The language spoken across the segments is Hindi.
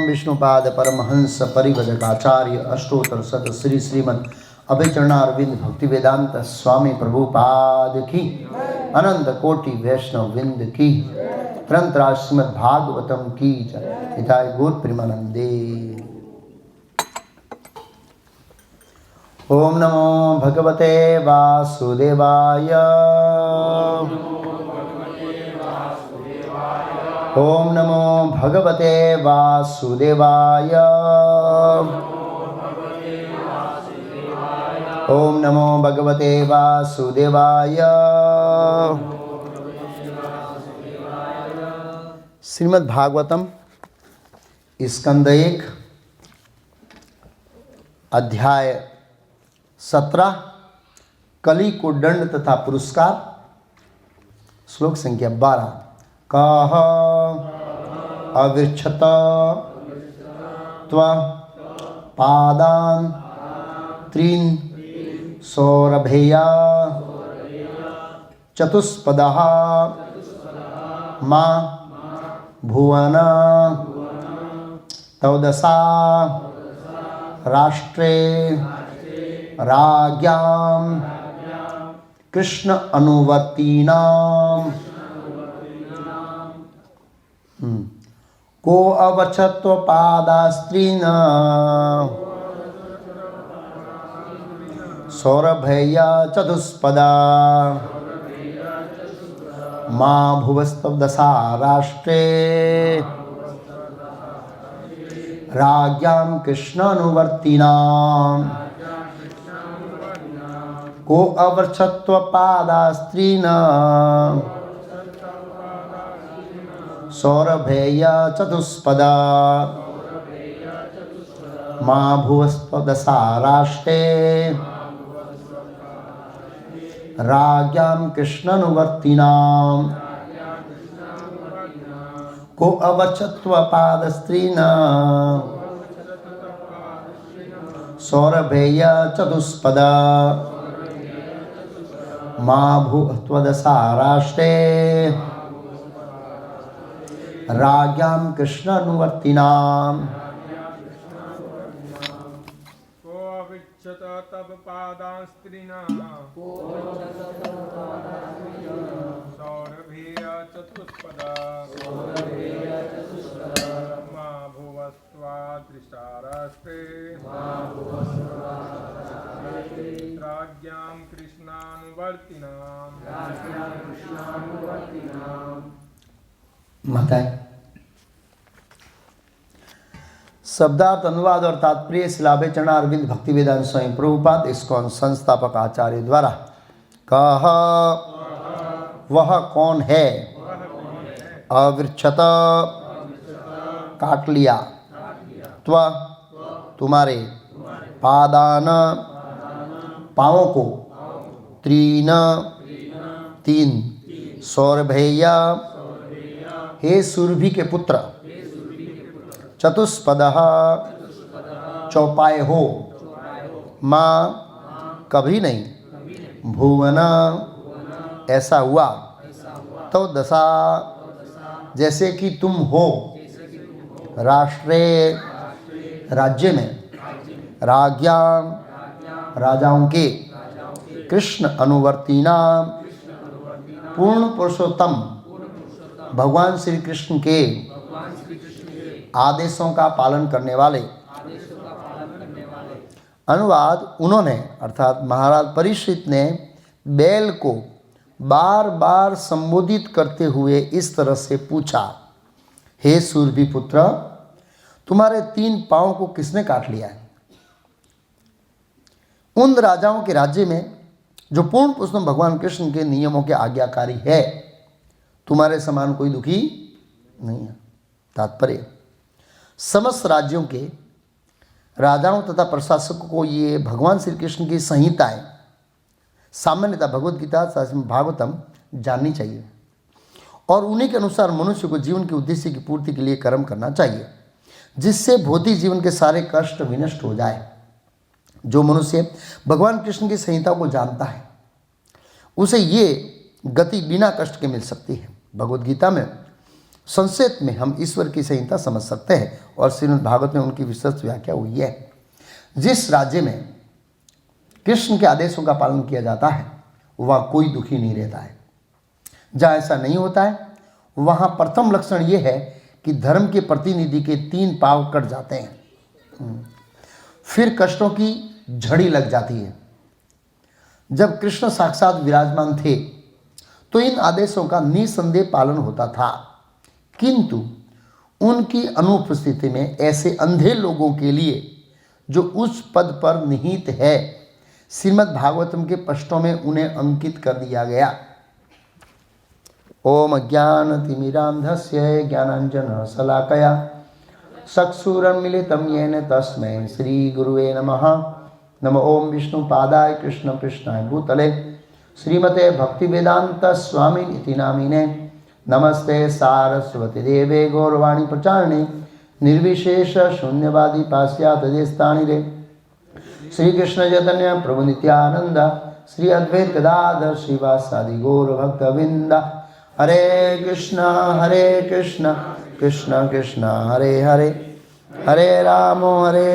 विष्णुपाद परमहंस परिव्रजकाचार्य अष्टोत्तर शत श्री श्रीमद् अभयचरणारविंद भक्ति वेदांत स्वामी प्रभुपाद की अनंत कोटि वैष्णव विंद की तरंतरा श्रीमद् भागवतम की हिताय गौर प्रेमानंदे। ओम नमो भगवते वासुदेवाय। ओम नमो भगवते वासुदेवाय। ओम नमो भगवते वासुदेवाय। श्रीमद् भागवतम स्कंद 1 अध्याय 17 कली को दंड तथा पुरस्कार। श्लोक संख्या 12। कह अविच्छत त्व पादान त्रीन सौरभेया चतुष्पदः मा भुवन तवदसा राष्ट्रे राज्ञां कृष्ण अनुवर्तिनां को अवचत्व पादास्त्रीन सौरभेया चतुष्पदा मा भुवस्तव दशा राष्ट्रे राज्ञां कृष्ण अनुवर्तिनां को अवर्चत्व पादास्त्रीन सौरभेया चतुष्पदा मा भुवस्त्व दशा राष्ट्रे राज्ञां कृष्ण अनुवर्तिनां को अवचत्व पादस्त्रीन सौरभेया चतुष्पदा मा भुवस्त्वदशा राष्ट्रे राज्ञां कृष्ण अनुवर्तिनां को अविच्छत तब पादास्त्रीना सौरभेया चतुष्पदा मा भुवस्त्वा दृष्टाराष्ट्रे राज्ञां कृष्णानुवर्तिनां। माता शब्दार्थ अनुवाद और तात्पर्य शिलाभे चरणारविंद भक्ति वेदांत स्वयं प्रभुपाद इस्कॉन संस्थापक आचार्य द्वारा। कह वह कौन है अविच्छत काट लिया त्व तुम्हारे पादान पाँवों को तीन सौरभेया हे सुरभि के पुत्र चतुष्पदः चौपाए हो माँ कभी नहीं भुवन ऐसा हुआ तो दशा जैसे कि तुम हो राष्ट्रे राज्य में राज्ञां राजाओं के कृष्ण अनुवर्तिना पूर्ण पुरुषोत्तम भगवान श्री कृष्ण के आदेशों का पालन करने वाले। अनुवाद उन्होंने अर्थात महाराज परीक्षित ने बैल को बार बार संबोधित करते हुए इस तरह से पूछा, हे सूरभि पुत्र तुम्हारे 3 पाँव को किसने काट लिया है? उन राजाओं के राज्य में जो पूर्ण पुरुषोत्तम भगवान कृष्ण के नियमों के आज्ञाकारी है तुम्हारे समान कोई दुखी नहीं है। तात्पर्य समस्त राज्यों के राजाओं तथा प्रशासकों को ये भगवान श्री कृष्ण की संहिताएं सामान्यतः भगवद गीता भागवतम जाननी चाहिए और उन्हीं के अनुसार मनुष्य को जीवन के उद्देश्य की पूर्ति के लिए कर्म करना चाहिए जिससे भौतिक जीवन के सारे कष्ट विनष्ट हो जाए। जो मनुष्य भगवान कृष्ण की संहिता को जानता है उसे ये गति बिना कष्ट के मिल सकती है। भगवद गीता में संक्षेप में हम ईश्वर की संहिता समझ सकते हैं और श्रीमद् भागवत में उनकी विस्तृत व्याख्या हुई है। जिस राज्य में कृष्ण के आदेशों का पालन किया जाता है वहाँ कोई दुखी नहीं रहता है। जहाँ ऐसा नहीं होता है वहाँ प्रथम लक्षण ये है कि धर्म के प्रतिनिधि के 3 पांव कट जाते हैं, फिर कष्टों की झड़ी लग जाती है। जब कृष्ण साक्षात विराजमान थे तो इन आदेशों का निसंदेह पालन होता था, किंतु उनकी अनुपस्थिति में ऐसे अंधे लोगों के लिए जो उस पद पर निहित है, श्रीमद् भागवतम के पृष्ठों में उन्हें अंकित कर दिया गया। ओम ज्ञानतिमिरान्धस्य ज्ञानाञ्जनशलाकया चक्षुरुन्मीलितं येन तस्मै श्रीगुरुवे नमः। नमो ओम विष्णुपादाय कृष्णपृष्ठाय भूतले श्रीमते भक्तिवेदांत स्वामिनिति नामिने। नमस्ते सारस्वती देवे गौरवाणी प्रचारिणे निर्विशेष शून्यवादी पाश्चात्यदेशतानिरे। श्री कृष्ण चैतन्य प्रभु नित्यानंद श्री अद्वैत गदाधर श्रीवासादि गौर भक्तवृंद। हरे कृष्ण कृष्ण कृष्ण हरे हरे, हरे राम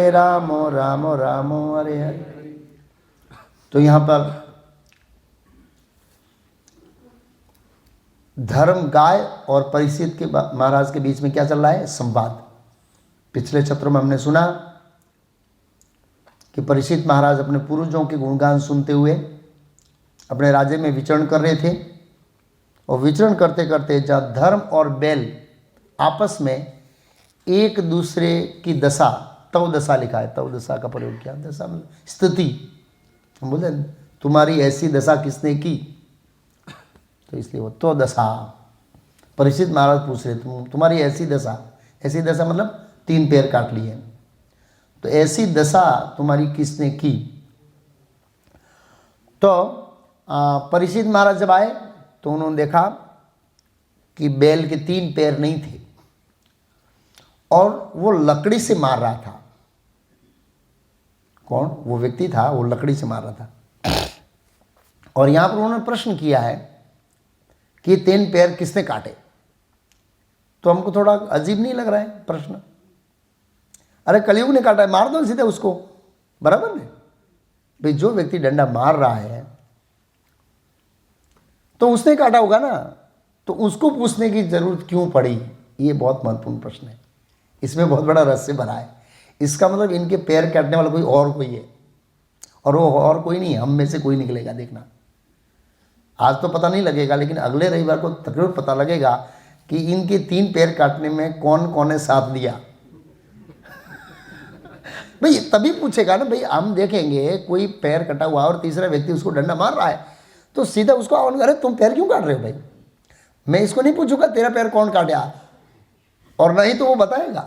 राम राम हरे हरे। तो यहाँ पर धर्म गाय और परीक्षित के महाराज के बीच में क्या चल रहा है? संवाद। पिछले सत्रों में हमने सुना कि परीक्षित महाराज अपने पूर्वजों के गुणगान सुनते हुए अपने राज्य में विचरण कर रहे थे, और विचरण करते करते जहाँ धर्म और बैल आपस में एक दूसरे की दशा, तव दशा लिखा है, तव दशा का प्रयोग किया। दशा मतलब स्थिति। हम बोले तुम्हारी ऐसी दशा किसने की, तो इसलिए वो तो दशा। परीक्षित महाराज पूछ रहे तुम्हारी ऐसी दशा मतलब 3 पैर काट लिए, तो ऐसी दशा तुम्हारी किसने की। तो परीक्षित महाराज जब आए तो उन्होंने देखा कि बैल के 3 पैर नहीं थे और वो लकड़ी से मार रहा था। कौन वो व्यक्ति था? वो लकड़ी से मार रहा था। और यहां पर उन्होंने प्रश्न किया है कि 3 पैर किसने काटे। तो हमको थोड़ा अजीब नहीं लग रहा है प्रश्न? अरे कलयुग ने काटा है, मार दो सीधे उसको, बराबर नहीं भाई? जो व्यक्ति डंडा मार रहा है तो उसने काटा होगा ना, तो उसको पूछने की जरूरत क्यों पड़ी? ये बहुत महत्वपूर्ण प्रश्न है। इसमें बहुत बड़ा रहस्य भरा है। इसका मतलब इनके पैर काटने वाला कोई है, और वो और कोई नहीं है, हम में से कोई निकलेगा। देखना, आज तो पता नहीं लगेगा, लेकिन अगले रविवार को जरूर पता लगेगा कि इनके 3 पैर काटने में कौन कौन ने साथ दिया। भाई तभी पूछेगा ना भाई, हम देखेंगे कोई पैर कटा हुआ और तीसरा व्यक्ति उसको डंडा मार रहा है तो सीधा उसको आह्वान करे, तुम पैर क्यों काट रहे हो भाई? मैं इसको नहीं पूछूंगा तेरा पैर कौन काटा, और नहीं तो वो बताएगा,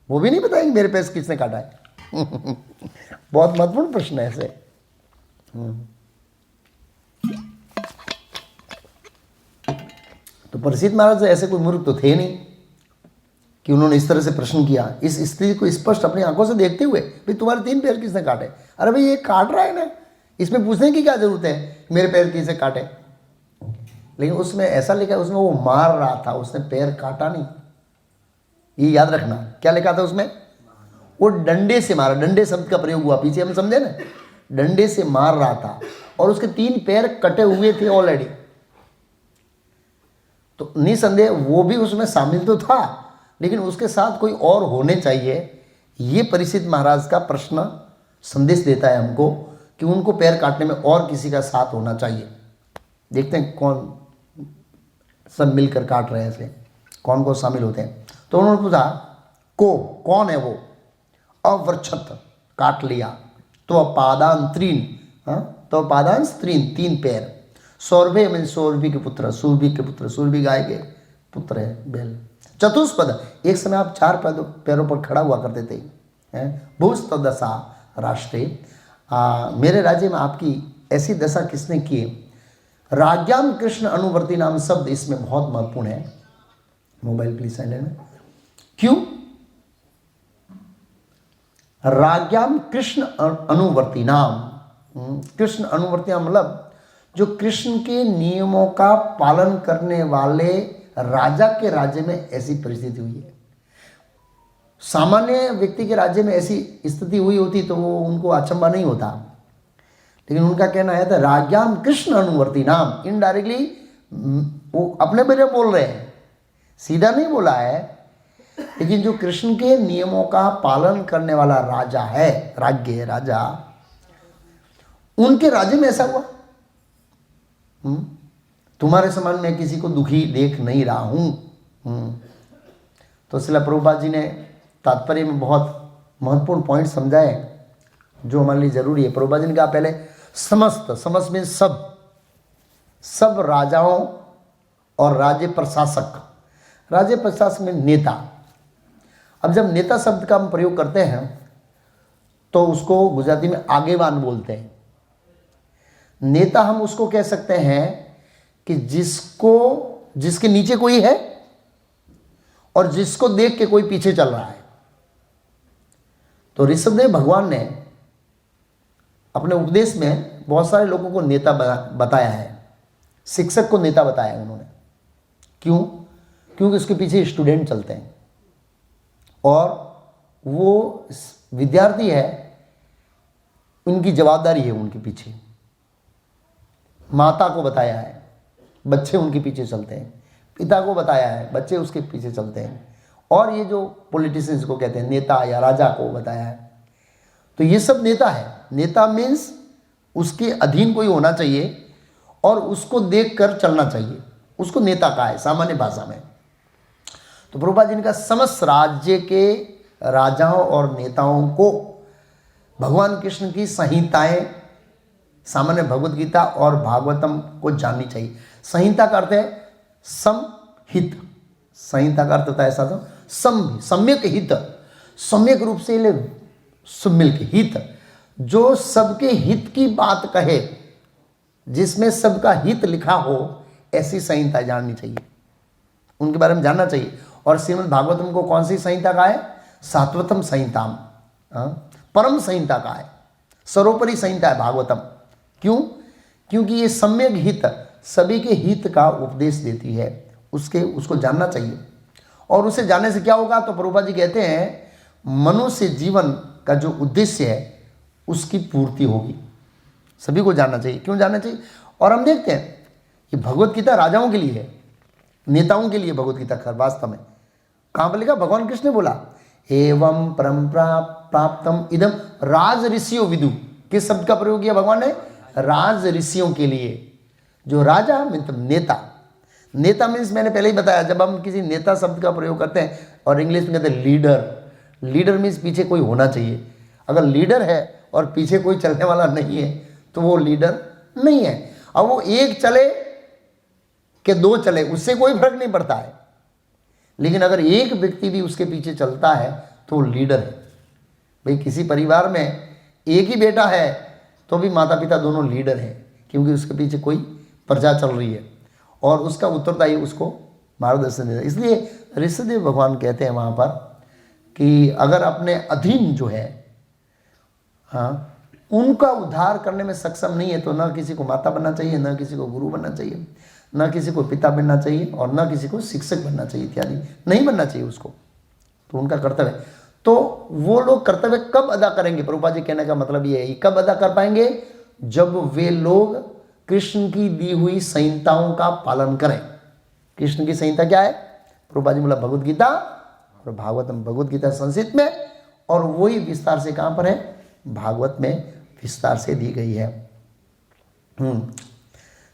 वो भी नहीं बताएंगे मेरे पैर किसने काटा है। बहुत महत्वपूर्ण प्रश्न है ऐसे। तो परीक्षित महाराज ऐसे कोई मूर्ख तो थे नहीं कि उन्होंने इस तरह से प्रश्न किया। इस स्त्री को स्पष्ट अपनी आंखों से देखते हुए, भाई तुम्हारे 3 पैर किसने काटे? अरे भाई ये काट रहा है ना, इसमें पूछने की क्या जरूरत है मेरे पैर किसने काटे? लेकिन उसमें ऐसा लिखा है, उसमें वो मार रहा था, उसने पैर काटा नहीं। ये याद रखना, क्या लिखा था उसमें? वो डंडे से मारा, डंडे शब्द का प्रयोग हुआ, पीछे हम समझे ना, डंडे से मार रहा था और उसके 3 पैर कटे हुए थे ऑलरेडी। तो निसंदेह वो भी उसमें शामिल तो था, लेकिन उसके साथ कोई और होने चाहिए। ये परीक्षित महाराज का प्रश्न संदेश देता है हमको कि उनको पैर काटने में और किसी का साथ होना चाहिए। देखते हैं कौन सब मिलकर काट रहे हैं, ऐसे कौन कौन शामिल होते हैं। तो उन्होंने पूछा कौन है वो? अवर्क्षत, काट लिया। तो पादांतरीन, तो पादांतरीन 3 पैर। सौरभे में सौरभी के पुत्र, सूरभी के पुत्र, सूरभी गाय के पुत्र है बैल। चतुष्पद, एक समय आप 4 पैरों पर खड़ा हुआ करते थे। भूस्तदशा राष्ट्रे, मेरे राज्य में आपकी ऐसी दशा किसने की? राज्याम कृष्ण अनुवर्ती नाम शब्द इसमें बहुत महत्वपूर्ण है। मोबाइल प्लीज साइलेंट में। क्यों? राज्याम कृष्ण अनुवर्ती नाम, कृष्ण अनुवर्ती नाम मतलब जो कृष्ण के नियमों का पालन करने वाले राजा के राज्य में ऐसी परिस्थिति हुई है। सामान्य व्यक्ति के राज्य में ऐसी स्थिति हुई होती तो वो उनको अचंभा नहीं होता, लेकिन उनका कहना है था राज्ञाम कृष्ण अनुवर्ती नाम। इनडायरेक्टली वो अपने बारे में बोल रहे हैं, सीधा नहीं बोला है, लेकिन जो कृष्ण के नियमों का पालन करने वाला राजा है, राज्य राजा, उनके राज्य में ऐसा हुआ। तुम्हारे समान मैं किसी को दुखी देख नहीं रहा हूं। तो श्रील प्रभुपाद जी ने तात्पर्य में बहुत महत्वपूर्ण पॉइंट समझाए जो हमारे लिए जरूरी है। प्रभुपाद जी ने कहा पहले समस्त में सब राजाओं और राज्य प्रशासक में नेता। अब जब नेता शब्द का हम प्रयोग करते हैं तो उसको गुजराती में आगेवान बोलते हैं। नेता हम उसको कह सकते हैं कि जिसके नीचे कोई है और जिसको देख के कोई पीछे चल रहा है। तो ऋषभदेव भगवान ने अपने उपदेश में बहुत सारे लोगों को नेता बताया है, शिक्षक को नेता बताया है उन्होंने। क्यों? क्योंकि उसके पीछे स्टूडेंट चलते हैं और वो विद्यार्थी है, उनकी जवाबदारी है उनके पीछे। माता को बताया है, बच्चे उनके पीछे चलते हैं। पिता को बताया है, बच्चे उसके पीछे चलते हैं। और ये जो पॉलिटिशियंस को कहते हैं नेता या राजा को बताया है, तो ये सब नेता है। नेता मीन्स उसके अधीन कोई होना चाहिए और उसको देखकर चलना चाहिए, उसको नेता कहा है सामान्य भाषा में। तो प्रभुपाद जी ने कहा समस्त राज्य के राजाओं और नेताओं को भगवान कृष्ण की संहिताएं, सामान्य भगवत गीता और भागवतम को जाननी चाहिए। संहिता का अर्थ है समहित, संहिता का अर्थ होता है ऐसा सम्यक हित, सम्यक रूप से सम्मिलित हित, जो सबके हित की बात कहे, जिसमें सबका हित लिखा हो, ऐसी संहिता जाननी चाहिए, उनके बारे में जानना चाहिए। और श्रीमद् भागवतम को कौन सी संहिता का है? सात्वतम संहिताम, परम संहिता का है, सर्वोपरि संहिता है भागवतम। क्यों? क्योंकि ये सम्यक हित, सभी के हित का उपदेश देती है, उसको जानना चाहिए। और उसे जानने से क्या होगा? तो प्रभुपाद जी कहते हैं मनुष्य जीवन का जो उद्देश्य है उसकी पूर्ति होगी। सभी को जानना चाहिए। क्यों जानना चाहिए? और हम देखते हैं कि भगवत गीता राजाओं के लिए है, नेताओं के लिए भगवत गीता वास्तव में कहाँ पर लिखा? भगवान कृष्ण ने बोला एवं परंपरा प्राप्तम इदम राज ऋषियों विदु। किस शब्द का प्रयोग किया भगवान ने? राज ऋषियों के लिए। जो राजा मतलब नेता, नेता मीन्स मैंने पहले ही बताया, जब हम किसी नेता शब्द का प्रयोग करते हैं और इंग्लिश में कहते हैं लीडर, लीडर मीन्स पीछे कोई होना चाहिए। अगर लीडर है और पीछे कोई चलने वाला नहीं है तो वो लीडर नहीं है। अब वो एक चले कि दो चले उससे कोई फर्क नहीं पड़ता है, लेकिन अगर एक व्यक्ति भी उसके पीछे चलता है तो वो लीडर है। भाई किसी परिवार में एक ही बेटा है तो भी माता पिता दोनों लीडर हैं, क्योंकि उसके पीछे कोई प्रजा चल रही है और उसका उत्तरदायी उसको मार्गदर्शन देता है। इसलिए ऋषभदेव भगवान कहते हैं वहाँ पर कि अगर अपने अधीन जो है, हाँ, उनका उद्धार करने में सक्षम नहीं है तो ना किसी को माता बनना चाहिए, ना किसी को गुरु बनना चाहिए, ना किसी को पिता बनना चाहिए और ना किसी को शिक्षक बनना चाहिए, इत्यादि नहीं बनना चाहिए उसको। तो उनका कर्तव्य है। तो वो लोग कर्तव्य कब अदा करेंगे? प्रभुपाद जी कहने का मतलब ये है, कब अदा कर पाएंगे? जब वे लोग कृष्ण की दी हुई संहिताओं का पालन करें। कृष्ण की संहिता क्या है? प्रभुपाद जी बोला भगवत गीता और भागवतम। भगवत गीता संस्कृत में और वही विस्तार से कहाँ पर है? भागवत में विस्तार से दी गई है।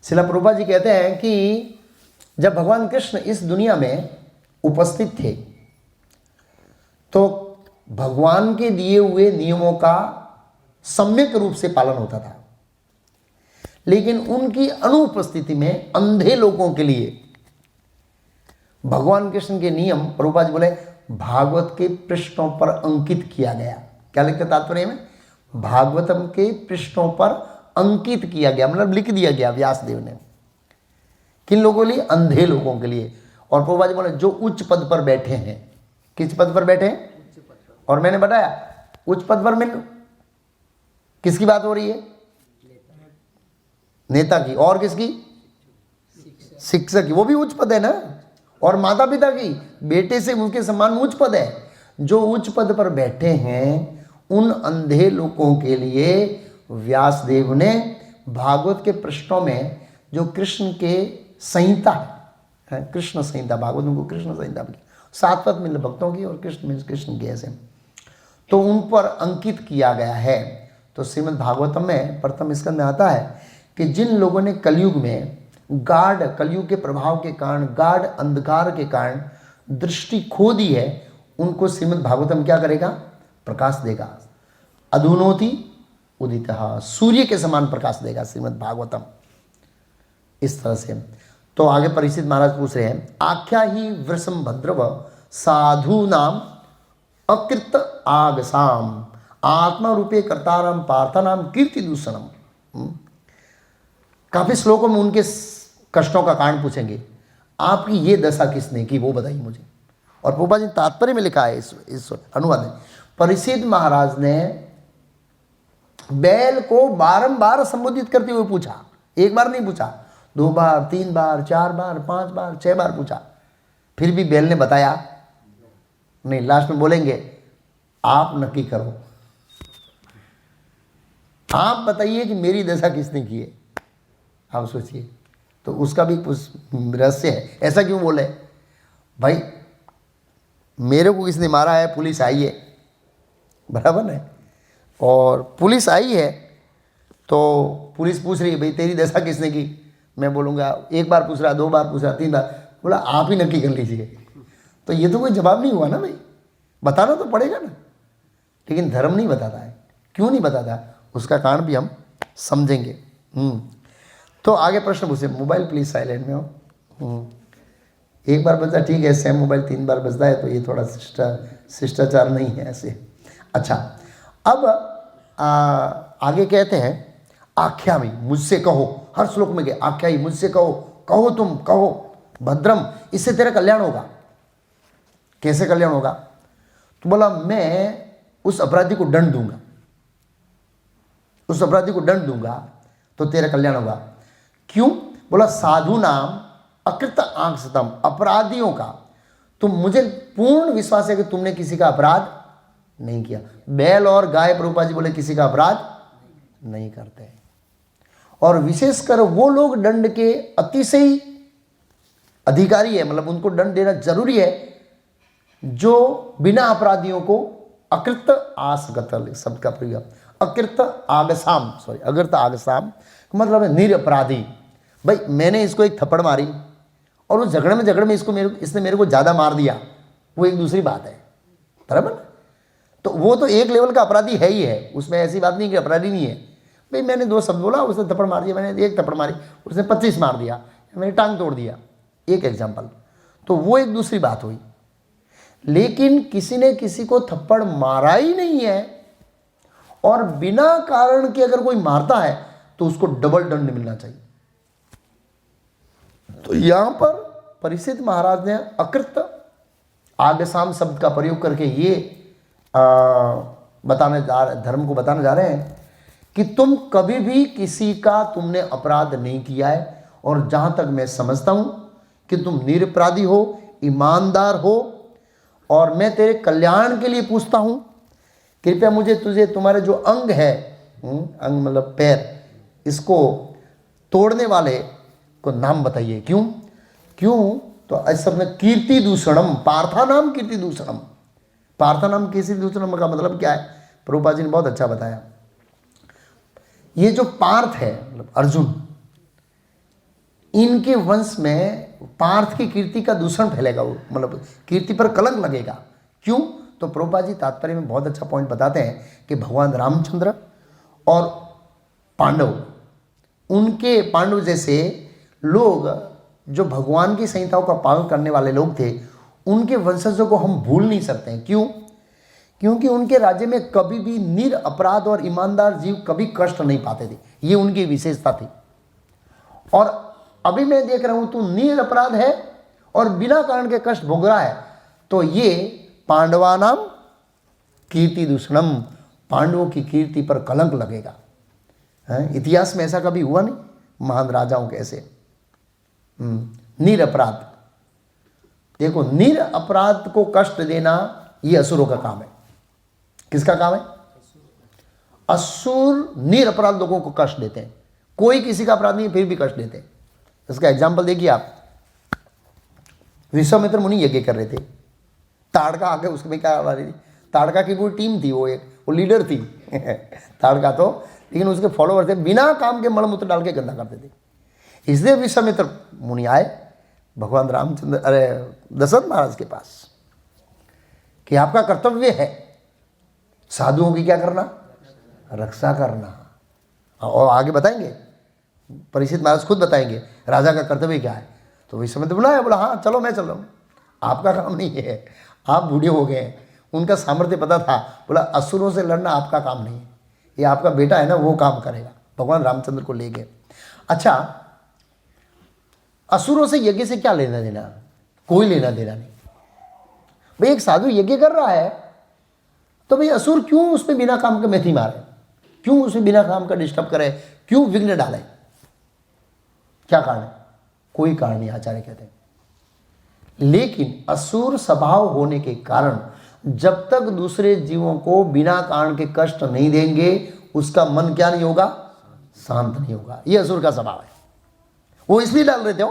श्रील प्रभुपाद जी कहते हैं कि जब भगवान कृष्ण इस दुनिया में उपस्थित थे तो भगवान के दिए हुए नियमों का सम्यक रूप से पालन होता था, लेकिन उनकी अनुपस्थिति में अंधे लोगों के लिए भगवान कृष्ण के नियम, प्रभुपाद जी बोले, भागवत के पृष्ठों पर अंकित किया गया। क्या लिखते तात्पर्य में? भागवतम के पृष्ठों पर अंकित किया गया, मतलब लिख दिया गया व्यासदेव ने। किन लोगों के लिए? अंधे लोगों के लिए। और प्रभुपाद जी बोले जो उच्च पद पर बैठे हैं। किस पद पर बैठे हैं? और मैंने बताया उच्च पद पर में किसकी बात हो रही है? नेता की। और किसकी? शिक्षक की। वो भी उच्च पद है ना। और माता पिता की, बेटे से उनके समान उच्च पद है। जो उच्च पद पर बैठे हैं उन अंधे लोगों के लिए व्यासदेव ने भागवत के पृष्ठों में जो कृष्ण के संहिता है, कृष्ण संहिता, भागवत उनको कृष्ण संहिता की, सात्वत मिल भक्तों की और कृष्ण मिल कृष्ण की, ऐसे तो उन पर अंकित किया गया है। तो श्रीमद् भागवतम में प्रथम स्कंद में आता है कि जिन लोगों ने कलयुग में गाढ़, कलयुग के प्रभाव के कारण, गाढ़ अंधकार के कारण दृष्टि खो दी है, उनको श्रीमद् भागवतम क्या करेगा? प्रकाश देगा। अधुनोति उदितः, सूर्य के समान प्रकाश देगा श्रीमद् भागवतम, इस तरह से। तो आगे परीक्षित महाराज पूछ रहे हैं, आख्या ही वृषम भद्रव साधु नाम अकृत आगसाम आत्मा रूपे कर्तारम पार्थानाम कीर्ति दूषणम। काफी श्लोकों में उनके कष्टों का कारण पूछेंगे। आपकी ये दशा किसने की, वो बताइए मुझे। और प्रभुपाद जी तात्पर्य में लिखा है इस अनुवाद में, परीक्षित महाराज ने बैल को बारंबार संबोधित करते हुए पूछा, एक बार नहीं पूछा, 2 बार, 3 बार, 4 बार, 5 बार, 6 बार पूछा, फिर भी बैल ने बताया नहीं। लास्ट में बोलेंगे आप नक्की करो, आप बताइए कि मेरी दशा किसने की है, आप सोचिए। तो उसका भी कुछ रहस्य है। ऐसा क्यों बोले भाई, मेरे को किसने मारा है, पुलिस आई है, बराबर है, और पुलिस आई है तो पुलिस पूछ रही है भाई तेरी दशा किसने की, मैं बोलूँगा 1 बार पूछ रहा, 2 बार पूछ रहा, 3 बार, बोला आप ही नक्की कर लीजिए। तो ये तो कोई जवाब नहीं हुआ ना भाई, बताना तो पड़ेगा ना। लेकिन धर्म नहीं बताता है, क्यों नहीं बताता, उसका कारण भी हम समझेंगे। तो आगे प्रश्न पूछे, मोबाइल प्लीज साइलेंट में हो। एक बार बजता ठीक है, सेम मोबाइल 3 बार बजता है तो ये थोड़ा शिष्टाचार नहीं है ऐसे। अच्छा, अब आगे कहते हैं, आख्या में मुझसे कहो, हर श्लोक में गए आख्या ही मुझसे कहो, कहो तुम कहो भद्रम, इससे तेरा कल्याण होगा। कैसे कल्याण होगा? तो बोला मैं उस अपराधी को दंड दूंगा, उस अपराधी को दंड दूंगा तो तेरा कल्याण होगा। क्यों? बोला साधु नाम अकृत आंक्षतम, अपराधियों का तुम, मुझे पूर्ण विश्वास है कि तुमने किसी का अपराध नहीं किया। बैल और गाय प्रभुपाद जी बोले किसी का अपराध नहीं करते। और विशेषकर वो लोग दंड के अतिशय अधिकारी है, मतलब उनको दंड देना जरूरी है, जो बिना अपराधियों को अकृत आसगत शब्द का प्रयोग, अकृत आगसाम, सॉरी अकृत आगसाम मतलब है निरपराधी। भाई मैंने इसको एक थप्पड़ मारी और उस झगड़े में इसने मेरे को ज़्यादा मार दिया, वो एक दूसरी बात है, बराबर। तो वो तो एक लेवल का अपराधी है ही है, उसमें ऐसी बात नहीं कि अपराधी नहीं है। भाई मैंने 2 शब्द बोला, उसने थप्पड़ मार दिया, मैंने 1 थप्पड़ मारी, उसने 25 मार दिया, मैंने टांग तोड़ दिया, एक एग्जाम्पल, तो वो एक दूसरी बात हुई। लेकिन किसी ने किसी को थप्पड़ मारा ही नहीं है और बिना कारण के अगर कोई मारता है तो उसको डबल दंड मिलना चाहिए। तो यहां पर परीक्षित महाराज ने अकृत आगसाम शब्द का प्रयोग करके ये धर्म को बताने जा रहे हैं कि तुम कभी भी किसी का तुमने अपराध नहीं किया है, और जहां तक मैं समझता हूं कि तुम निरपराधी हो, ईमानदार हो, और मैं तेरे कल्याण के लिए पूछता हूं, कृपया मुझे तुझे तुम्हारे जो अंग है, अंग मतलब पैर, इसको तोड़ने वाले को नाम बताइए। क्यों? तो ऐसा में कीर्ति दूषणम, पार्था नाम कीर्ति दूषणम, पार्था नाम कीर्ति दूषणम का मतलब क्या है? प्रभुपाद जी ने बहुत अच्छा बताया। ये जो पार्थ है मतलब अर्जुन, इनके वंश में पार्थ की कीर्ति का दूषण फैलेगा, वो मतलब कीर्ति पर कलंक लगेगा। क्यों? तो प्रभुपाद जी तात्पर्य में बहुत अच्छा पॉइंट बताते हैं कि भगवान रामचंद्र और पांडव, उनके पांडव जैसे लोग जो भगवान की संहिताओं का पालन करने वाले लोग थे, उनके वंशजों को हम भूल नहीं सकते हैं। क्यों? क्योंकि उनके राज्य में कभी भी निरपराध और ईमानदार जीव कभी कष्ट नहीं पाते थे, ये उनकी विशेषता थी। और अभी मैं देख रहा हूं तू निरपराध है और बिना कारण के कष्ट भोग रहा है, तो ये पांडवानाम कीर्ति दूषणम, पांडवों की कीर्ति पर कलंक लगेगा। इतिहास में ऐसा कभी हुआ नहीं, महान राजाओं के ऐसे निरपराध। देखो, निरपराध को कष्ट देना ये असुरों का काम है। किसका काम है? असुर निरपराध लोगों को कष्ट देते हैं। कोई किसी का अपराध नहीं फिर भी कष्ट देते हैं। इसका एग्जाम्पल देखिए आप, विश्वामित्र मुनि यज्ञ कर रहे थे, ताड़का आके उसमें क्या आ रही थी, ताड़का की पूरी टीम थी, वो लीडर थी ताड़का तो, लेकिन उसके फॉलोअर थे, बिना काम के मलमूत्र डाल के गंदा करते थे। इसलिए विश्वामित्र मुनि आए भगवान रामचंद्र दशरथ महाराज के पास कि आपका कर्तव्य है साधुओं की क्या करना, रक्षा करना। और आगे बताएंगे, परीक्षित महाराज खुद बताएंगे राजा का कर्तव्य क्या है। तो विश्वामित्र बुलाया, बोला हाँ चलो मैं चल रहा हूँ, आपका काम नहीं है, आप बूढ़े हो गए हैं। उनका सामर्थ्य पता था, बोला असुरों से लड़ना आपका काम नहीं है, ये आपका बेटा है ना वो काम करेगा। भगवान रामचंद्र को ले गए। अच्छा, असुरों से यज्ञ से क्या लेना देना? कोई लेना देना नहीं। भाई एक साधु यज्ञ कर रहा है तो भाई असुर क्यों उसमें बिना काम के मेथी मारे, क्यों उसमें बिना काम का डिस्टर्ब करे, क्यों विघ्न डाले? क्या कारण है? कोई कारण नहीं, आचार्य कहते हैं। लेकिन असुर स्वभाव होने के कारण जब तक दूसरे जीवों को बिना कारण के कष्ट नहीं देंगे उसका मन क्या नहीं होगा, शांत नहीं होगा। यह असुर का स्वभाव है। वो इसलिए डाल रहे थे।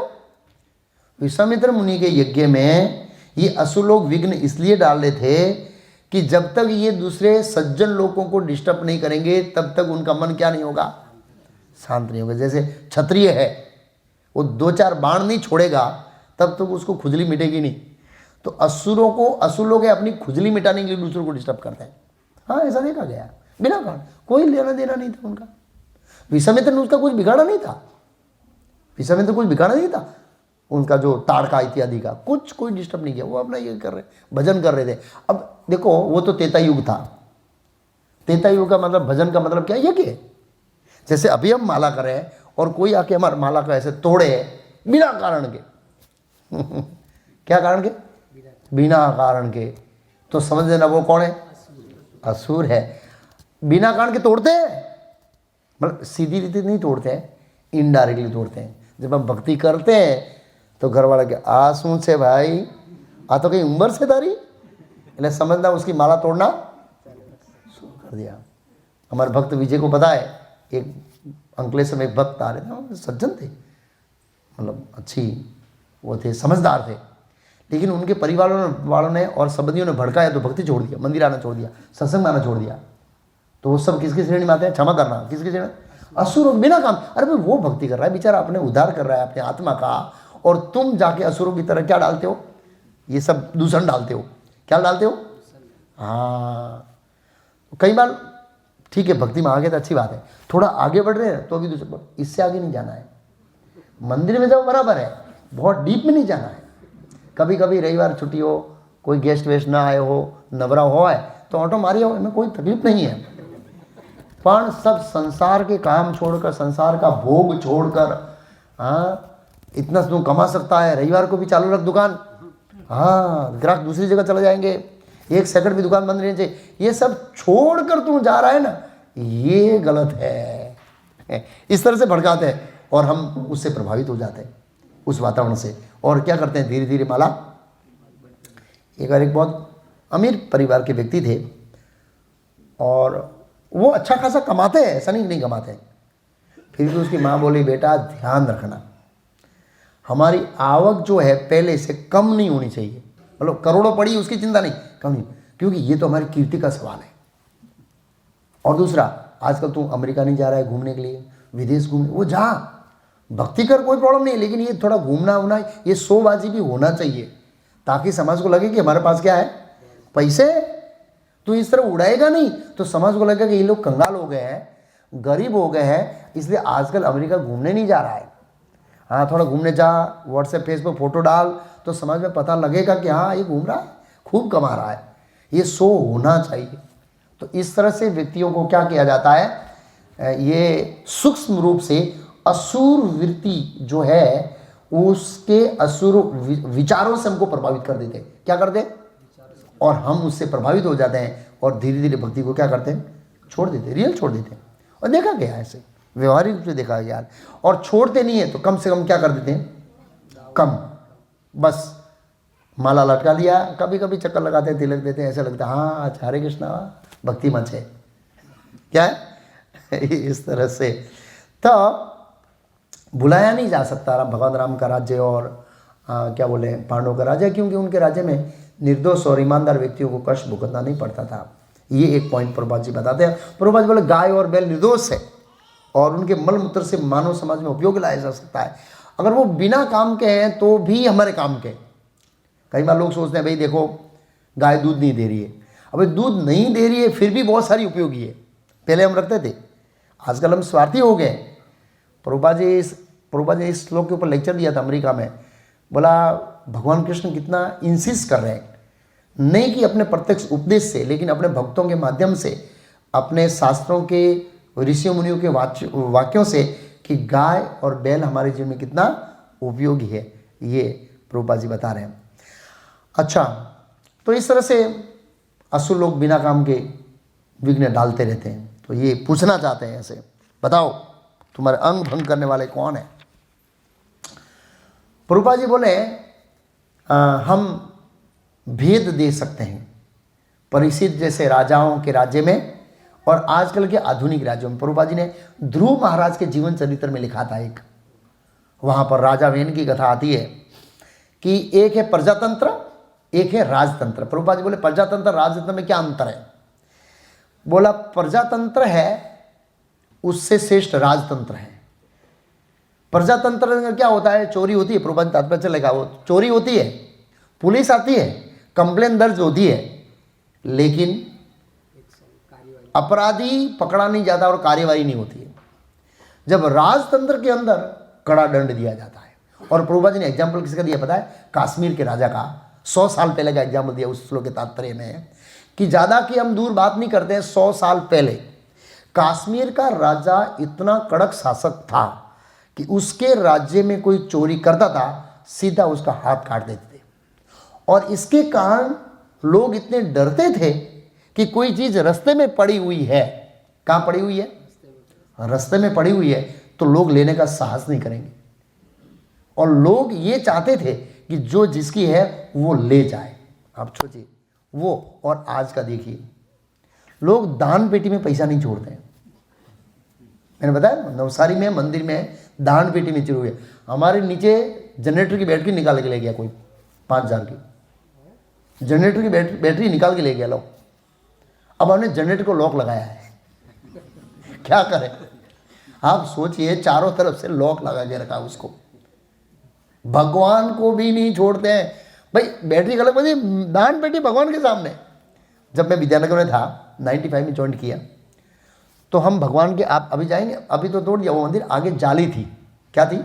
विश्वामित्र मुनि के यज्ञ में ये असुर लोग विघ्न इसलिए डाल रहे थे कि जब तक ये दूसरे सज्जन लोगों को डिस्टर्ब नहीं करेंगे तब तक उनका मन क्या नहीं होगा, शांत नहीं होगा। जैसे क्षत्रिय है, वो 2-4 बाण नहीं छोड़ेगा तब तक उसको खुजली मिटेगी नहीं। तो असुर लोग अपनी खुजली मिटाने के लिए दूसरों को डिस्टर्ब करते हैं। हाँ, ऐसा देखा गया, बिना कारण, कोई लेना देना नहीं था उनका। विश्वामित्र ने उसका कुछ बिगाड़ा नहीं था, विश्वामित्र कुछ बिगाड़ा नहीं था उनका, जो ताड़का इत्यादि का कुछ कोई डिस्टर्ब नहीं किया। वो अपना ये कर रहे, भजन कर रहे थे। अब देखो, वो तो त्रेता युग था। त्रेता युग का मतलब, भजन का मतलब क्या, यज्ञ। जैसे अभी हम माला करें और कोई आके हमारे माला को ऐसे तोड़े बिना कारण के क्या कारण के, बिना कारण के, तो समझ लेना वो कौन है, असुर है। बिना कारण के तोड़ते हैं, मतलब सीधी रीति नहीं तोड़ते हैं, इनडायरेक्टली तोड़ते हैं। जब हम भक्ति करते हैं तो घर वाला के आंसू से भाई आ तो कहीं उम्र से तारी, એટલે समझना उसकी माला तोड़ना शुरू कर दिया। हमारे भक्त विजय को पता है, एक अंकलेश्वर में एक भक्त आ रहे थे, सज्जन थे, मतलब अच्छी वो थे, समझदार थे, लेकिन उनके परिवार वालों ने और संबंधियों ने भड़काया तो भक्ति छोड़ दिया, मंदिर आना छोड़ दिया, सत्संग आना छोड़ दिया। तो वो सब किसकी श्रेणी में आते हैं, क्षमा करना किसकी श्रेणी, असुर बिना काम। अरे भाई वो भक्ति कर रहा है बेचारा, अपने उद्धार कर रहा है अपने आत्मा का, और तुम जाके असुरों की तरह क्या डालते हो, ये सब दूषण डालते हो। क्या डालते हो? हाँ, कई बार ठीक है भक्ति में आगे तो अच्छी बात है, थोड़ा आगे बढ़ रहे हैं तो अभी दूसरे, इससे आगे नहीं जाना है। मंदिर में जाओ बराबर है, बहुत डीप में नहीं जाना है। कभी कभी रविवार छुट्टी हो, कोई गेस्ट वेस्ट ना आए हो, नवरा हो आए तो ऑटो मारी हो, इनमें कोई तकलीफ नहीं है। पर सब संसार के काम छोड़कर, संसार का भोग छोड़कर, हाँ इतना तू कमा सकता है, रविवार को भी चालू रख दुकान, हाँ ग्राहक दूसरी जगह चले जाएंगे, 1 सेकंड भी दुकान बंद नहीं चाहिए, ये सब छोड़कर तू जा रहा है ना, ये गलत है। इस तरह से भड़काते हैं और हम उससे प्रभावित हो जाते हैं, उस वातावरण से। और क्या करते हैं, धीरे धीरे माला। एक बार एक बहुत अमीर परिवार के व्यक्ति थे और वो अच्छा खासा कमाते हैं, ऐसा नहीं कमाते, फिर भी उसकी माँ बोली बेटा ध्यान रखना, हमारी आवक जो है पहले से कम नहीं होनी चाहिए, मतलब करोड़ों पड़ी उसकी चिंता नहीं, कम नहीं, क्योंकि ये तो हमारी कीर्ति का सवाल है। और दूसरा, आजकल तू अमेरिका नहीं जा रहा है घूमने के लिए, विदेश घूमने, वो जा, भक्ति कर, कोई प्रॉब्लम नहीं है, लेकिन ये थोड़ा घूमना वूमना, ये शोबाजी भी होना चाहिए ताकि समाज को लगे कि हमारे पास क्या है, पैसे। तो इस तरह उड़ाएगा नहीं तो समाज को लगेगा कि ये लोग कंगाल हो गए हैं, गरीब हो गए हैं, इसलिए आजकल अमेरिका घूमने नहीं जा रहा है। हाँ थोड़ा घूमने जा, व्हाट्सएप फेसबुक फोटो डाल तो समाज में पता लगेगा कि हाँ ये घूम रहा है, खूब कमा रहा है, ये शो होना चाहिए। तो इस तरह से व्यक्तियों को क्या किया जाता है, ये सूक्ष्म रूप से असुर वृत्ति जो है उसके असुर विचारों से हमको प्रभावित कर देते हैं। क्या करते हैं? और हम उससे प्रभावित हो जाते हैं और धीरे धीरे भक्ति को क्या करते हैं, छोड़ देते हैं, रियल छोड़ देते हैं। और देखा गया ऐसे, व्यवहारिक रूप से देखा गया। और छोड़ते नहीं है तो कम से कम क्या कर देते हैं, कम, बस माला लटका लिया, कभी कभी चक्कर लगाते हैं, तिलक देते हैं, ऐसा लगता है हाँ आज हरे कृष्णा भक्ति मंच है, क्या है इस तरह से। तो भुलाया नहीं जा सकता भगवान राम का राज्य और क्या बोले पांडवों का राज्य, क्योंकि उनके राज्य में निर्दोष और ईमानदार व्यक्तियों को कष्ट भुगतना नहीं पड़ता था। ये एक पॉइंट प्रभुपाद जी बताते हैं। प्रभुपाद जी बोले गाय और बैल निर्दोष है और उनके मल मूत्र से मानव समाज में उपयोग लाया जा सकता है। अगर वो बिना काम के हैं तो भी हमारे काम के। कई बार लोग सोचते हैं भाई देखो गाय दूध नहीं दे रही है, अबे दूध नहीं दे रही है फिर भी बहुत सारी उपयोगी है। पहले हम रखते थे, आजकल हम स्वार्थी हो गए। प्रभुपाद जी इस श्लोक के ऊपर लेक्चर दिया था अमेरिका में, बोला भगवान कृष्ण कितना इंसिस्ट कर रहे हैं, नहीं कि अपने प्रत्यक्ष उपदेश से लेकिन अपने भक्तों के माध्यम से, अपने शास्त्रों के ऋषियों मुनियों के वाक्यों से कि गाय और बैल हमारे जीवन में कितना उपयोगी है, ये प्रभुपाद जी बता रहे हैं। अच्छा, तो इस तरह से असुर लोग बिना काम के विघ्न डालते रहते हैं। तो ये पूछना चाहते हैं ऐसे, बताओ तुम्हारे अंग भंग करने वाले कौन है? प्रभुपाद जी बोले हम भेद दे सकते हैं परिसिद्ध जैसे राजाओं के राज्य में और आजकल के आधुनिक राज्यों में। प्रभुपाद जी ने ध्रुव महाराज के जीवन चरित्र में लिखा था एक, वहाँ पर राजा वेन की कथा आती है कि एक है प्रजातंत्र, एक है राजतंत्र। प्रभुपाद जी बोले प्रजातंत्र राजतंत्र में क्या अंतर है? बोला प्रजातंत्र है उससे श्रेष्ठ राजतंत्र है। प्रजातंत्र में क्या होता है? चोरी होती है, प्रभुपाद जी तात्पर्य लिखा, वो चोरी होती है, पुलिस आती है, कंप्लेन दर्ज होती है, लेकिन अपराधी पकड़ा नहीं जाता और कार्यवाही नहीं होती है। जब राजतंत्र के अंदर कड़ा दंड दिया जाता है। और प्रभुपाद जी ने एग्जाम्पल किसका दिया पता है? कश्मीर के राजा का 100 साल पहले का एग्जाम्पल दिया उस श्लोक के तात्पर्य में, कि ज़्यादा की हम दूर बात नहीं करते हैं। 100 साल पहले कश्मीर का राजा इतना कड़क शासक था कि उसके राज्य में कोई चोरी करता था सीधा उसका हाथ काट देते थे। और इसके कारण लोग इतने डरते थे कि कोई चीज़ रास्ते में पड़ी हुई है, कहाँ पड़ी हुई है? रास्ते में पड़ी हुई है, तो लोग लेने का साहस नहीं करेंगे। और लोग ये चाहते थे कि जो जिसकी है वो ले जाए। आप सोचिए वो, और आज का देखिए, लोग दान पेटी में पैसा नहीं छोड़ते हैं। मैंने बताया नवसारी में मंदिर में दान पेटी नहीं चुरी है। हमारे नीचे जनरेटर की बैटरी निकाल के ले गया कोई, 5000 की जनरेटर की बैटरी निकाल के ले गया लोग। अब हमने जनरेटर को लॉक लगाया है, क्या करें आप सोचिए, चारों तरफ से लॉक लगा के रखा उसको। भगवान को भी नहीं छोड़ते हैं भाई। बैटरी अलग बनी, दान पेटी भगवान के सामने। जब मैं विद्यानगर में था 95 में ज्वाइन किया, तो हम भगवान के, आप अभी जाएंगे, अभी तो तोड़ दिया वो मंदिर, आगे जाली थी, क्या थी?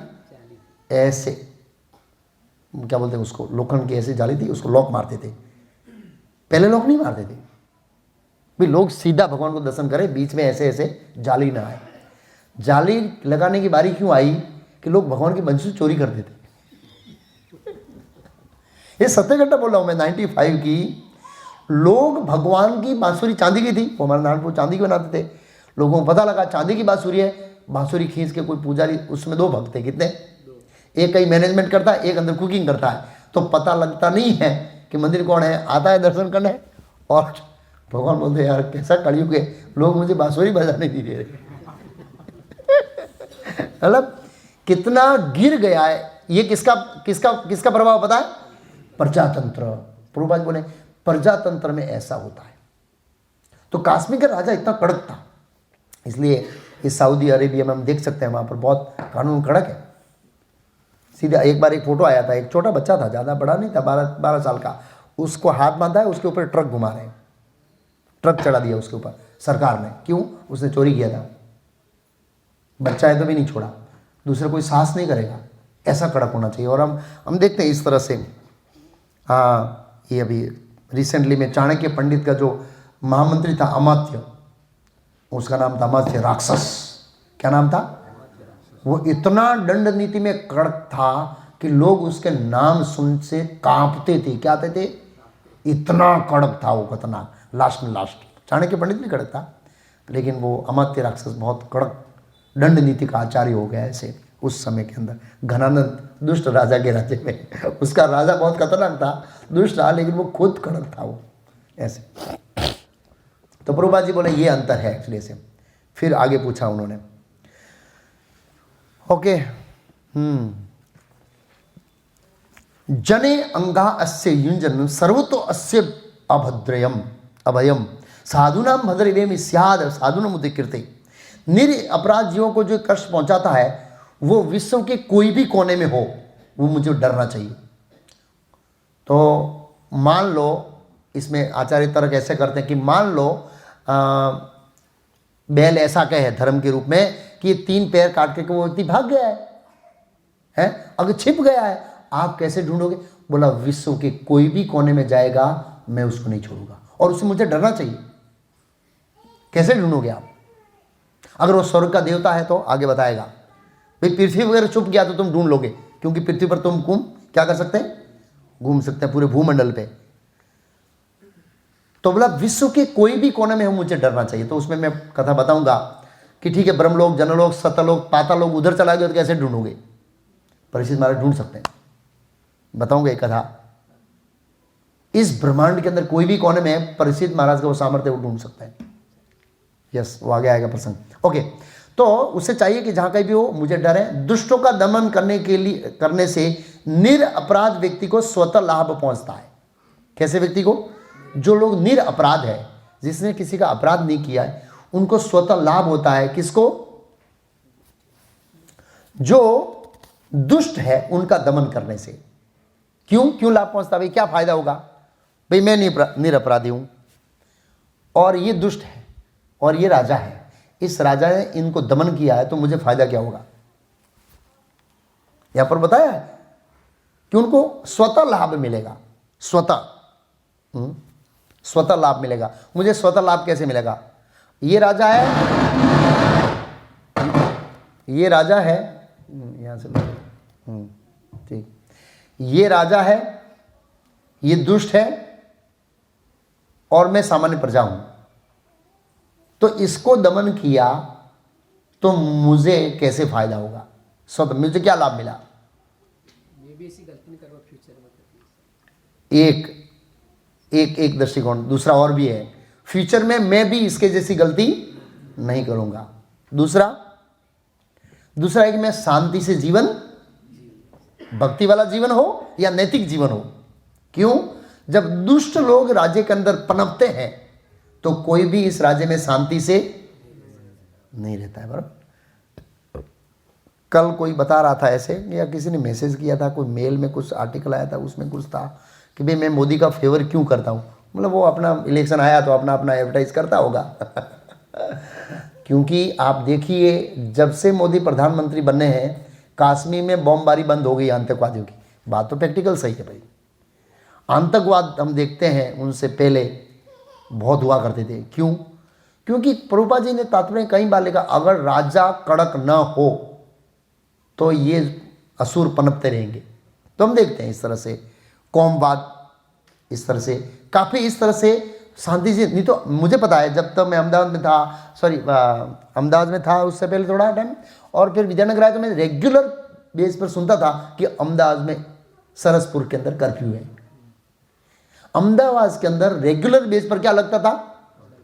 ऐसे क्या बोलते हैं उसको, लोखंड की ऐसे जाली थी, उसको लॉक मारते थे। पहले लोग नहीं मारते थे भाई, लोग सीधा भगवान को दर्शन करें, बीच में ऐसे ऐसे जाली ना आए। जाली लगाने की बारी क्यों आई? कि लोग भगवान की बंसी चोरी करते थे। ये सत्य घटना बोल रहा हूं मैं, 95 की। लोग भगवान की बांसुरी चांदी की थी, वो हमारे नानपुर चांदी की बनाते थे। लोगों को पता लगा चांदी की बांसुरी है, बांसुरी खींच के कोई पुजारी, उसमें 2 भक्त थे, कितने? एक कहीं मैनेजमेंट करता है, एक अंदर कुकिंग करता है। तो पता लगता नहीं है कि मंदिर कौन है, आता है दर्शन करने और भगवान बोलते यार कैसा कलयुग है, लोग मुझे बांसुरी बजाने नहीं दे रहे। मतलब कितना गिर गया है ये। किसका किसका किसका प्रभाव पता है? प्रजातंत्र। प्रभुपाद बोले प्रजातंत्र में ऐसा होता है। तो कश्मीर का राजा इतना कड़क था, इसलिए इस सऊदी अरेबिया में हम देख सकते हैं, वहाँ पर बहुत कानून कड़क है। सीधा एक बार एक फोटो आया था, एक छोटा बच्चा था, ज़्यादा बड़ा नहीं था, 12 साल का, उसको हाथ बांधा है, उसके ऊपर ट्रक घुमा रहे हैं, ट्रक चढ़ा दिया उसके ऊपर सरकार ने। क्यों? उसने चोरी किया था। बच्चा है तो भी नहीं छोड़ा, दूसरा कोई साहस नहीं करेगा। ऐसा कड़क होना चाहिए। और हम देखते हैं इस तरह से। हाँ, ये अभी रिसेंटली में चाणक्य पंडित का जो महामंत्री था अमात्य, उसका नाम था अमात्य राक्षस। क्या नाम था? वो इतना दंड नीति में कड़क था कि लोग उसके नाम सुन से कांपते थे। क्या कहते थे? इतना कड़क था वो, खतरनाक। लास्ट चाणक्य पंडित भी कड़क था, लेकिन वो अमात्य राक्षस बहुत कड़क दंड नीति का आचार्य हो गया ऐसे। उस समय के अंदर घनानंद दुष्ट राजा के राज्य में, उसका राजा बहुत खतरनाक था, दुष्ट रहा, लेकिन वो खुद कड़क था वो ऐसे। तो प्रभुपाद जी बोले ये अंतर है एक्चुअली से। फिर आगे पूछा उन्होंने, ओके, जने अंगा अस्य युंजन सर्वतो अस्य अभद्रयम अभयम साधुनाम भद्रवेम स्याद साधुनाम उदिकृते। निर अपराध जीवों को जो कष्ट पहुंचाता है वो विश्व के कोई भी कोने में हो, वो मुझे डरना चाहिए। तो मान लो, इसमें आचार्य तर्क ऐसे करते हैं कि मान लो बैल ऐसा कहे धर्म के रूप में कि 3 पैर काट के वो व्यक्ति भाग गया है, अगर छिप गया है, आप कैसे ढूंढोगे? बोला विश्व के कोई भी कोने में जाएगा, मैं उसको नहीं छोड़ूंगा और उससे मुझे डरना चाहिए। कैसे ढूंढोगे आप? अगर वो स्वर्ग का देवता है तो आगे बताएगा, भाई पृथ्वी वगैरह छुप गया तो तुम ढूंढ लोगे, क्योंकि पृथ्वी पर तुम क्या कर सकते हैं? घूम सकते हैं पूरे भूमंडल पे। तो बोला विश्व के कोई भी कोने में मुझे डरना चाहिए। तो उसमें मैं कथा बताऊंगा कि ठीक है, ब्रह्मलोक, जनलोक, सतलोक, पातालोक, उधर चला गया तो कैसे ढूंढोगे? परीक्षित महाराज ढूंढ सकते हैं, बताऊंगा एक कथा। इस ब्रह्मांड के अंदर कोई भी कोने में परीक्षित महाराज का वो सामर्थ्य वो ढूंढ सकते हैं। यस, वो आगे आएगा प्रसंग। ओके, तो उससे चाहिए कि जहां कहीं भी हो मुझे डर है। दुष्टों का दमन करने से निरअपराध व्यक्ति को स्वतः लाभ पहुंचता है। कैसे व्यक्ति को? जो लोग निरअपराध है, जिसने किसी का अपराध नहीं किया है, उनको स्वतः लाभ होता है। किसको? जो दुष्ट है उनका दमन करने से। क्यों लाभ पहुंचता? भाई क्या फायदा होगा? भाई मैं निरपराधी हूं और ये दुष्ट है और ये राजा है, इस राजा ने इनको दमन किया है, तो मुझे फायदा क्या होगा? यहां पर बताया है कि उनको स्वतः लाभ मिलेगा। स्वतः लाभ मिलेगा। मुझे स्वतः लाभ कैसे मिलेगा? ये राजा है, ये राजा है, यहां से ठीक, ये राजा है, ये दुष्ट है और मैं सामान्य प्रजा हूं, तो इसको दमन किया तो मुझे कैसे फायदा होगा? स्वतः मुझे क्या लाभ मिला? एक दृष्टिकोण। दूसरा और भी है, फ्यूचर में मैं भी इसके जैसी गलती नहीं करूंगा। दूसरा है कि मैं शांति से जीवन, भक्ति वाला जीवन हो या नैतिक जीवन हो। क्यों? जब दुष्ट लोग राज्य के अंदर पनपते हैं तो कोई भी इस राज्य में शांति से नहीं रहता है। बराबर। कल कोई बता रहा था ऐसे, या किसी ने मैसेज किया था, कोई मेल में कुछ आर्टिकल आया था, उसमें कुछ था कि भाई मैं मोदी का फेवर क्यों करता हूँ। मतलब वो अपना इलेक्शन आया तो अपना एडवर्टाइज करता होगा। क्योंकि आप देखिए, जब से मोदी प्रधानमंत्री बने हैं, कश्मीर में बमबारी बंद हो गई आतंकवादियों की। बात तो प्रैक्टिकल सही है भाई। आतंकवाद हम देखते हैं उनसे पहले बहुत हुआ करते थे। क्यों? क्योंकि प्रभुपाद जी ने तात्पर्य कई बार लिखा, अगर राजा कड़क न हो तो ये असुर पनपते रहेंगे। तो हम देखते हैं इस तरह से कौमवाद, इस तरह से काफ़ी इस तरह से शांति से। नहीं तो मुझे पता है, जब तक मैं अहमदाबाद में था, अहमदाबाद में था उससे पहले थोड़ा टाइम, और फिर विजयनगर आया तो मैं रेगुलर बेस पर सुनता था कि अहमदाबाद में सरसपुर के अंदर कर्फ्यू है। अहमदाबाद के अंदर रेगुलर बेस पर क्या लगता था?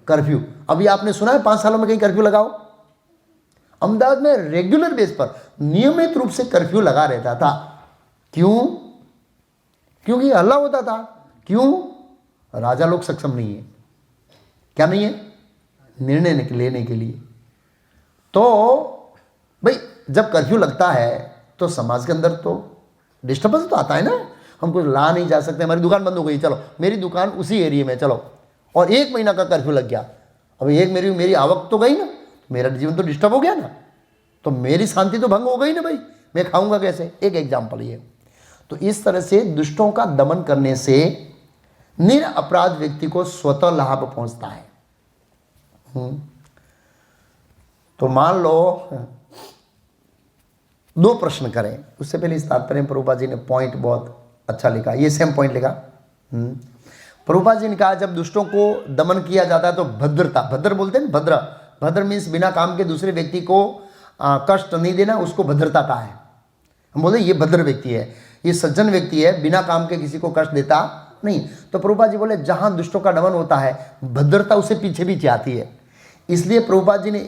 कर्फ्यू। अभी आपने सुना है 5 सालों में कहीं कर्फ्यू लगाओ? अहमदाबाद में रेगुलर बेस पर नियमित रूप से कर्फ्यू लगा रहता था। क्यों? क्योंकि हल्ला होता था। क्यों? राजा लोग सक्षम नहीं है। क्या नहीं है? निर्णय लेने के लिए। तो भाई जब कर्फ्यू लगता है तो समाज के अंदर तो डिस्टर्बेंस तो आता है ना। हम कुछ ला नहीं जा सकते, हमारी दुकान बंद हो गई, चलो मेरी दुकान उसी एरिया में, चलो, और 1 महीना का कर्फ्यू लग गया। अब मेरी आवक तो गई ना, मेरा जीवन तो डिस्टर्ब हो गया ना, तो मेरी शांति तो भंग हो गई ना भाई, मैं खाऊंगा कैसे? एक एग्जाम्पल ये। तो इस तरह से दुष्टों का दमन करने से निरअपराध व्यक्ति को स्वतः लाभ पहुंचता है। तो मान लो 2 प्रश्न करें, उससे पहले इस तात्पर्य में प्रभुपाद जी ने पॉइंट बहुत अच्छा लिखा, ये सेम पॉइंट लिखा। प्रभुपाद जी ने कहा जब दुष्टों को दमन किया जाता है तो भद्रता, भद्र बोलते हैं, भद्र मीन्स बिना काम के दूसरे व्यक्ति को कष्ट नहीं देना, उसको भद्रता कहा है। हम बोले ये भद्र व्यक्ति है, ये सज्जन व्यक्ति है, बिना काम के किसी को कष्ट देता नहीं। तो प्रभुपाद जी बोले जहां दुष्टों का दमन होता है भद्रता उसे पीछे पीछे आती है। इसलिए प्रभुपाद जी ने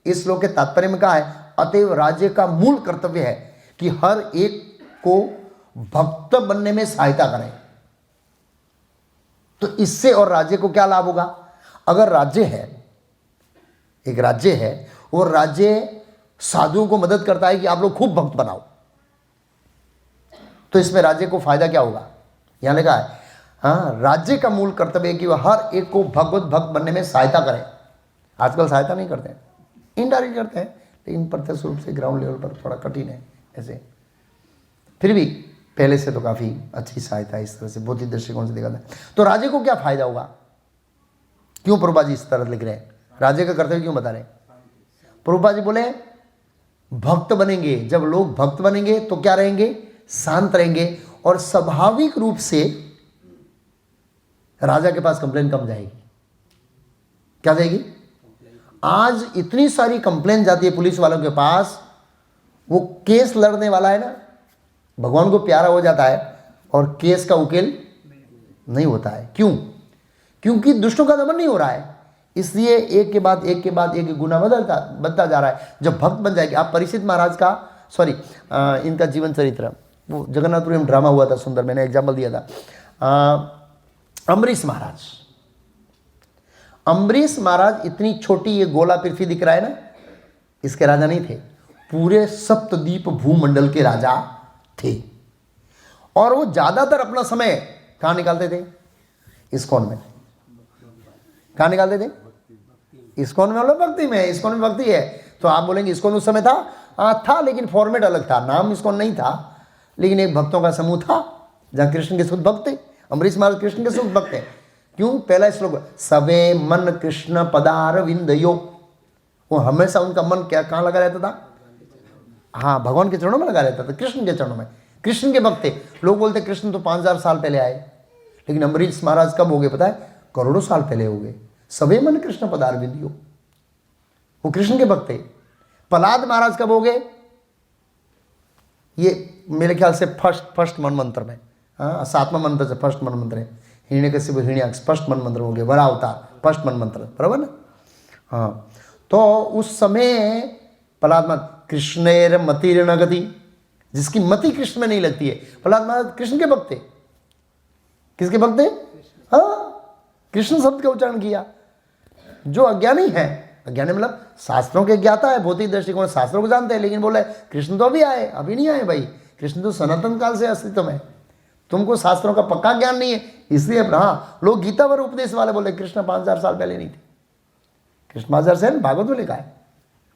इस श्लोक के तात्पर्य में कहा है अतएव राज्य का मूल कर्तव्य है कि हर एक को भक्त बनने में सहायता करें। तो इससे और राज्य को क्या लाभ होगा? अगर राज्य है, एक राज्य है और राज्य साधुओं को मदद करता है कि आप लोग खूब भक्त बनाओ, तो इसमें राज्य को फायदा क्या होगा? यहां लिखा है हाँ, राज्य का मूल कर्तव्य है कि वह हर एक को भगवत भक्त बनने में सहायता करें। आजकल सहायता नहीं करते हैं, इनडायरेक्ट करते हैं, लेकिन प्रत्यक्ष रूप से ग्राउंड लेवल पर थोड़ा कठिन है ऐसे। फिर भी पहले से तो काफी अच्छी सहायता है इस तरह से बौद्धिक दृष्टिकोण से देखा जाए तो। राज्य को क्या फायदा होगा? क्यों प्रभुपाद जी इस तरह लिख रहे हैं? राज्य का कर्तव्य क्यों बता रहे हैं? प्रभुपाद जी बोले भक्त बनेंगे, जब लोग भक्त बनेंगे तो क्या रहेंगे? शांत रहेंगे और स्वाभाविक रूप से राजा के पास कंप्लेन कम जाएगी। क्या जाएगी? आज इतनी सारी कंप्लेन जाती है पुलिस वालों के पास, वो केस लड़ने वाला है ना, भगवान को प्यारा हो जाता है और केस का उकेल नहीं होता है। क्यों? क्योंकि दुष्टों का दमन नहीं हो रहा है, इसलिए एक के बाद एक के बाद एक गुना बनता जा रहा है। जब भक्त बन जाएगी, आप परीक्षित महाराज का इनका जीवन चरित्र, वो जगन्नाथपुरी में ड्रामा हुआ था सुंदर, मैंने एग्जाम्पल दिया था। अम्बरीश महाराज इतनी छोटी ये गोला पृथ्वी दिख रहा है ना, इसके राजा नहीं थे, पूरे सप्तद्वीप भूमंडल के राजा थे। और वो ज्यादातर अपना समय कहां निकालते थे? इस्कॉन में। कहां निकालते थे? इस्कॉन में। मतलब भक्ति में, इस्कॉन में भक्ति है। तो आप बोलेंगे इस्कॉन उस समय था, लेकिन फॉर्मेट अलग था, नाम इस्कॉन नहीं था, लेकिन एक भक्तों का समूह था जहां कृष्ण के शुद्ध भक्त थे। अम्बरीश महाराज कृष्ण के शुद्ध भक्त है। क्यों? पहला श्लोक सवे मन कृष्ण पदार विंदयो, वो हमेशा उनका मन क्या कहां लगा रहता था? हाँ, भगवान के चरणों में लगा रहता था, कृष्ण के चरणों में। कृष्ण के भक्त थे। लोग बोलते कृष्ण तो 5000 साल पहले आए, लेकिन अम्बरीश महाराज कब हो गए पता है? करोड़ों साल पहले हो गए। सवे मन कृष्ण पदार विंदयो, वो कृष्ण के भक्त थे। प्रहलाद महाराज कब हो गए? ये मेरे ख्याल से फर्स्ट मन मंत्र में, हाँ 7वां मंत्र से फर्स्ट मन मंत्र है। हिरण्यकशिपु हिरण्याक्ष फर्स्ट मन मंत्र हो गए, वरा अवतार फर्स्ट मन मंत्र, बराबर ना? हाँ, तो उस समय प्रहलाद महाराज कृष्णेर मतिर न गति, जिसकी मति कृष्ण में नहीं लगती है, प्रहलाद महाराज कृष्ण के भक्त थे। किसके भक्त थे? हाँ, कृष्ण शब्द का उच्चारण किया। जो अज्ञानी है, अज्ञानी मतलब शास्त्रों के ज्ञाता है, भौतिक दृष्टिकोण शास्त्रों को जानते हैं, लेकिन बोले कृष्ण तो अभी आए, अभी नहीं आए भाई, कृष्ण तो सनातन काल से अस्तित्व में। तुमको शास्त्रों का पक्का ज्ञान नहीं है, इसलिए हाँ लोग गीता पर उपदेश वाले बोले कृष्ण 5000 साल पहले नहीं थे। कृष्ण 5000 से भागवत में लिखा है,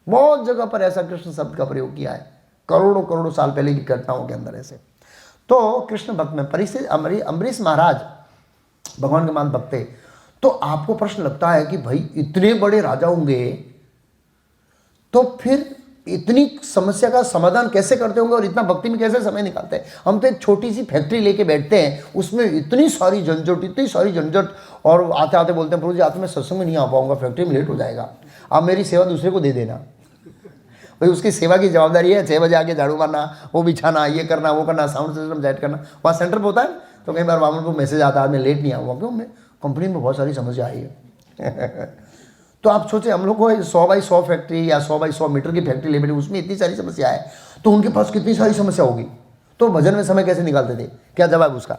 बहुत जगह पर ऐसा कृष्ण शब्द का प्रयोग किया है, करोड़ों करोड़ों साल पहले की घटनाओं के अंदर ऐसे। तो कृष्ण भक्त में परिस्थिति अम्बरीश महाराज भगवान के मान भक्त थे। तो आपको प्रश्न लगता है कि भाई इतने बड़े राजा होंगे तो फिर इतनी समस्या का समाधान कैसे करते होंगे और इतना भक्ति में कैसे समय निकालते हैं? हम तो एक छोटी सी फैक्ट्री लेके बैठते हैं, उसमें इतनी सारी झंझट, और आते आते बोलते हैं प्रभु जी आज मैं सत्संग में नहीं आ पाऊंगा, फैक्ट्री में लेट हो जाएगा, आप मेरी सेवा दूसरे को दे देना। भाई उसकी सेवा की जवाबदारी है 6 बजे आके झाड़ू मारना, वो बिछाना, ये करना, वो करना, साउंड सिस्टम सेट करना। वहाँ सेंटर पर होता है तो कई बार वामन को मैसेज आता है मैं लेट नहीं आऊँगा, क्यों? मैं कंपनी में बहुत सारी समस्या आई है। तो आप सोचे हम लोग को 100 बाई 100 फैक्ट्री या 100 बाई 100 मीटर की फैक्ट्री ले बैठे, उसमें इतनी सारी समस्या है, तो उनके पास कितनी सारी समस्या होगी, तो भजन में समय कैसे निकालते थे? क्या जवाब उसका?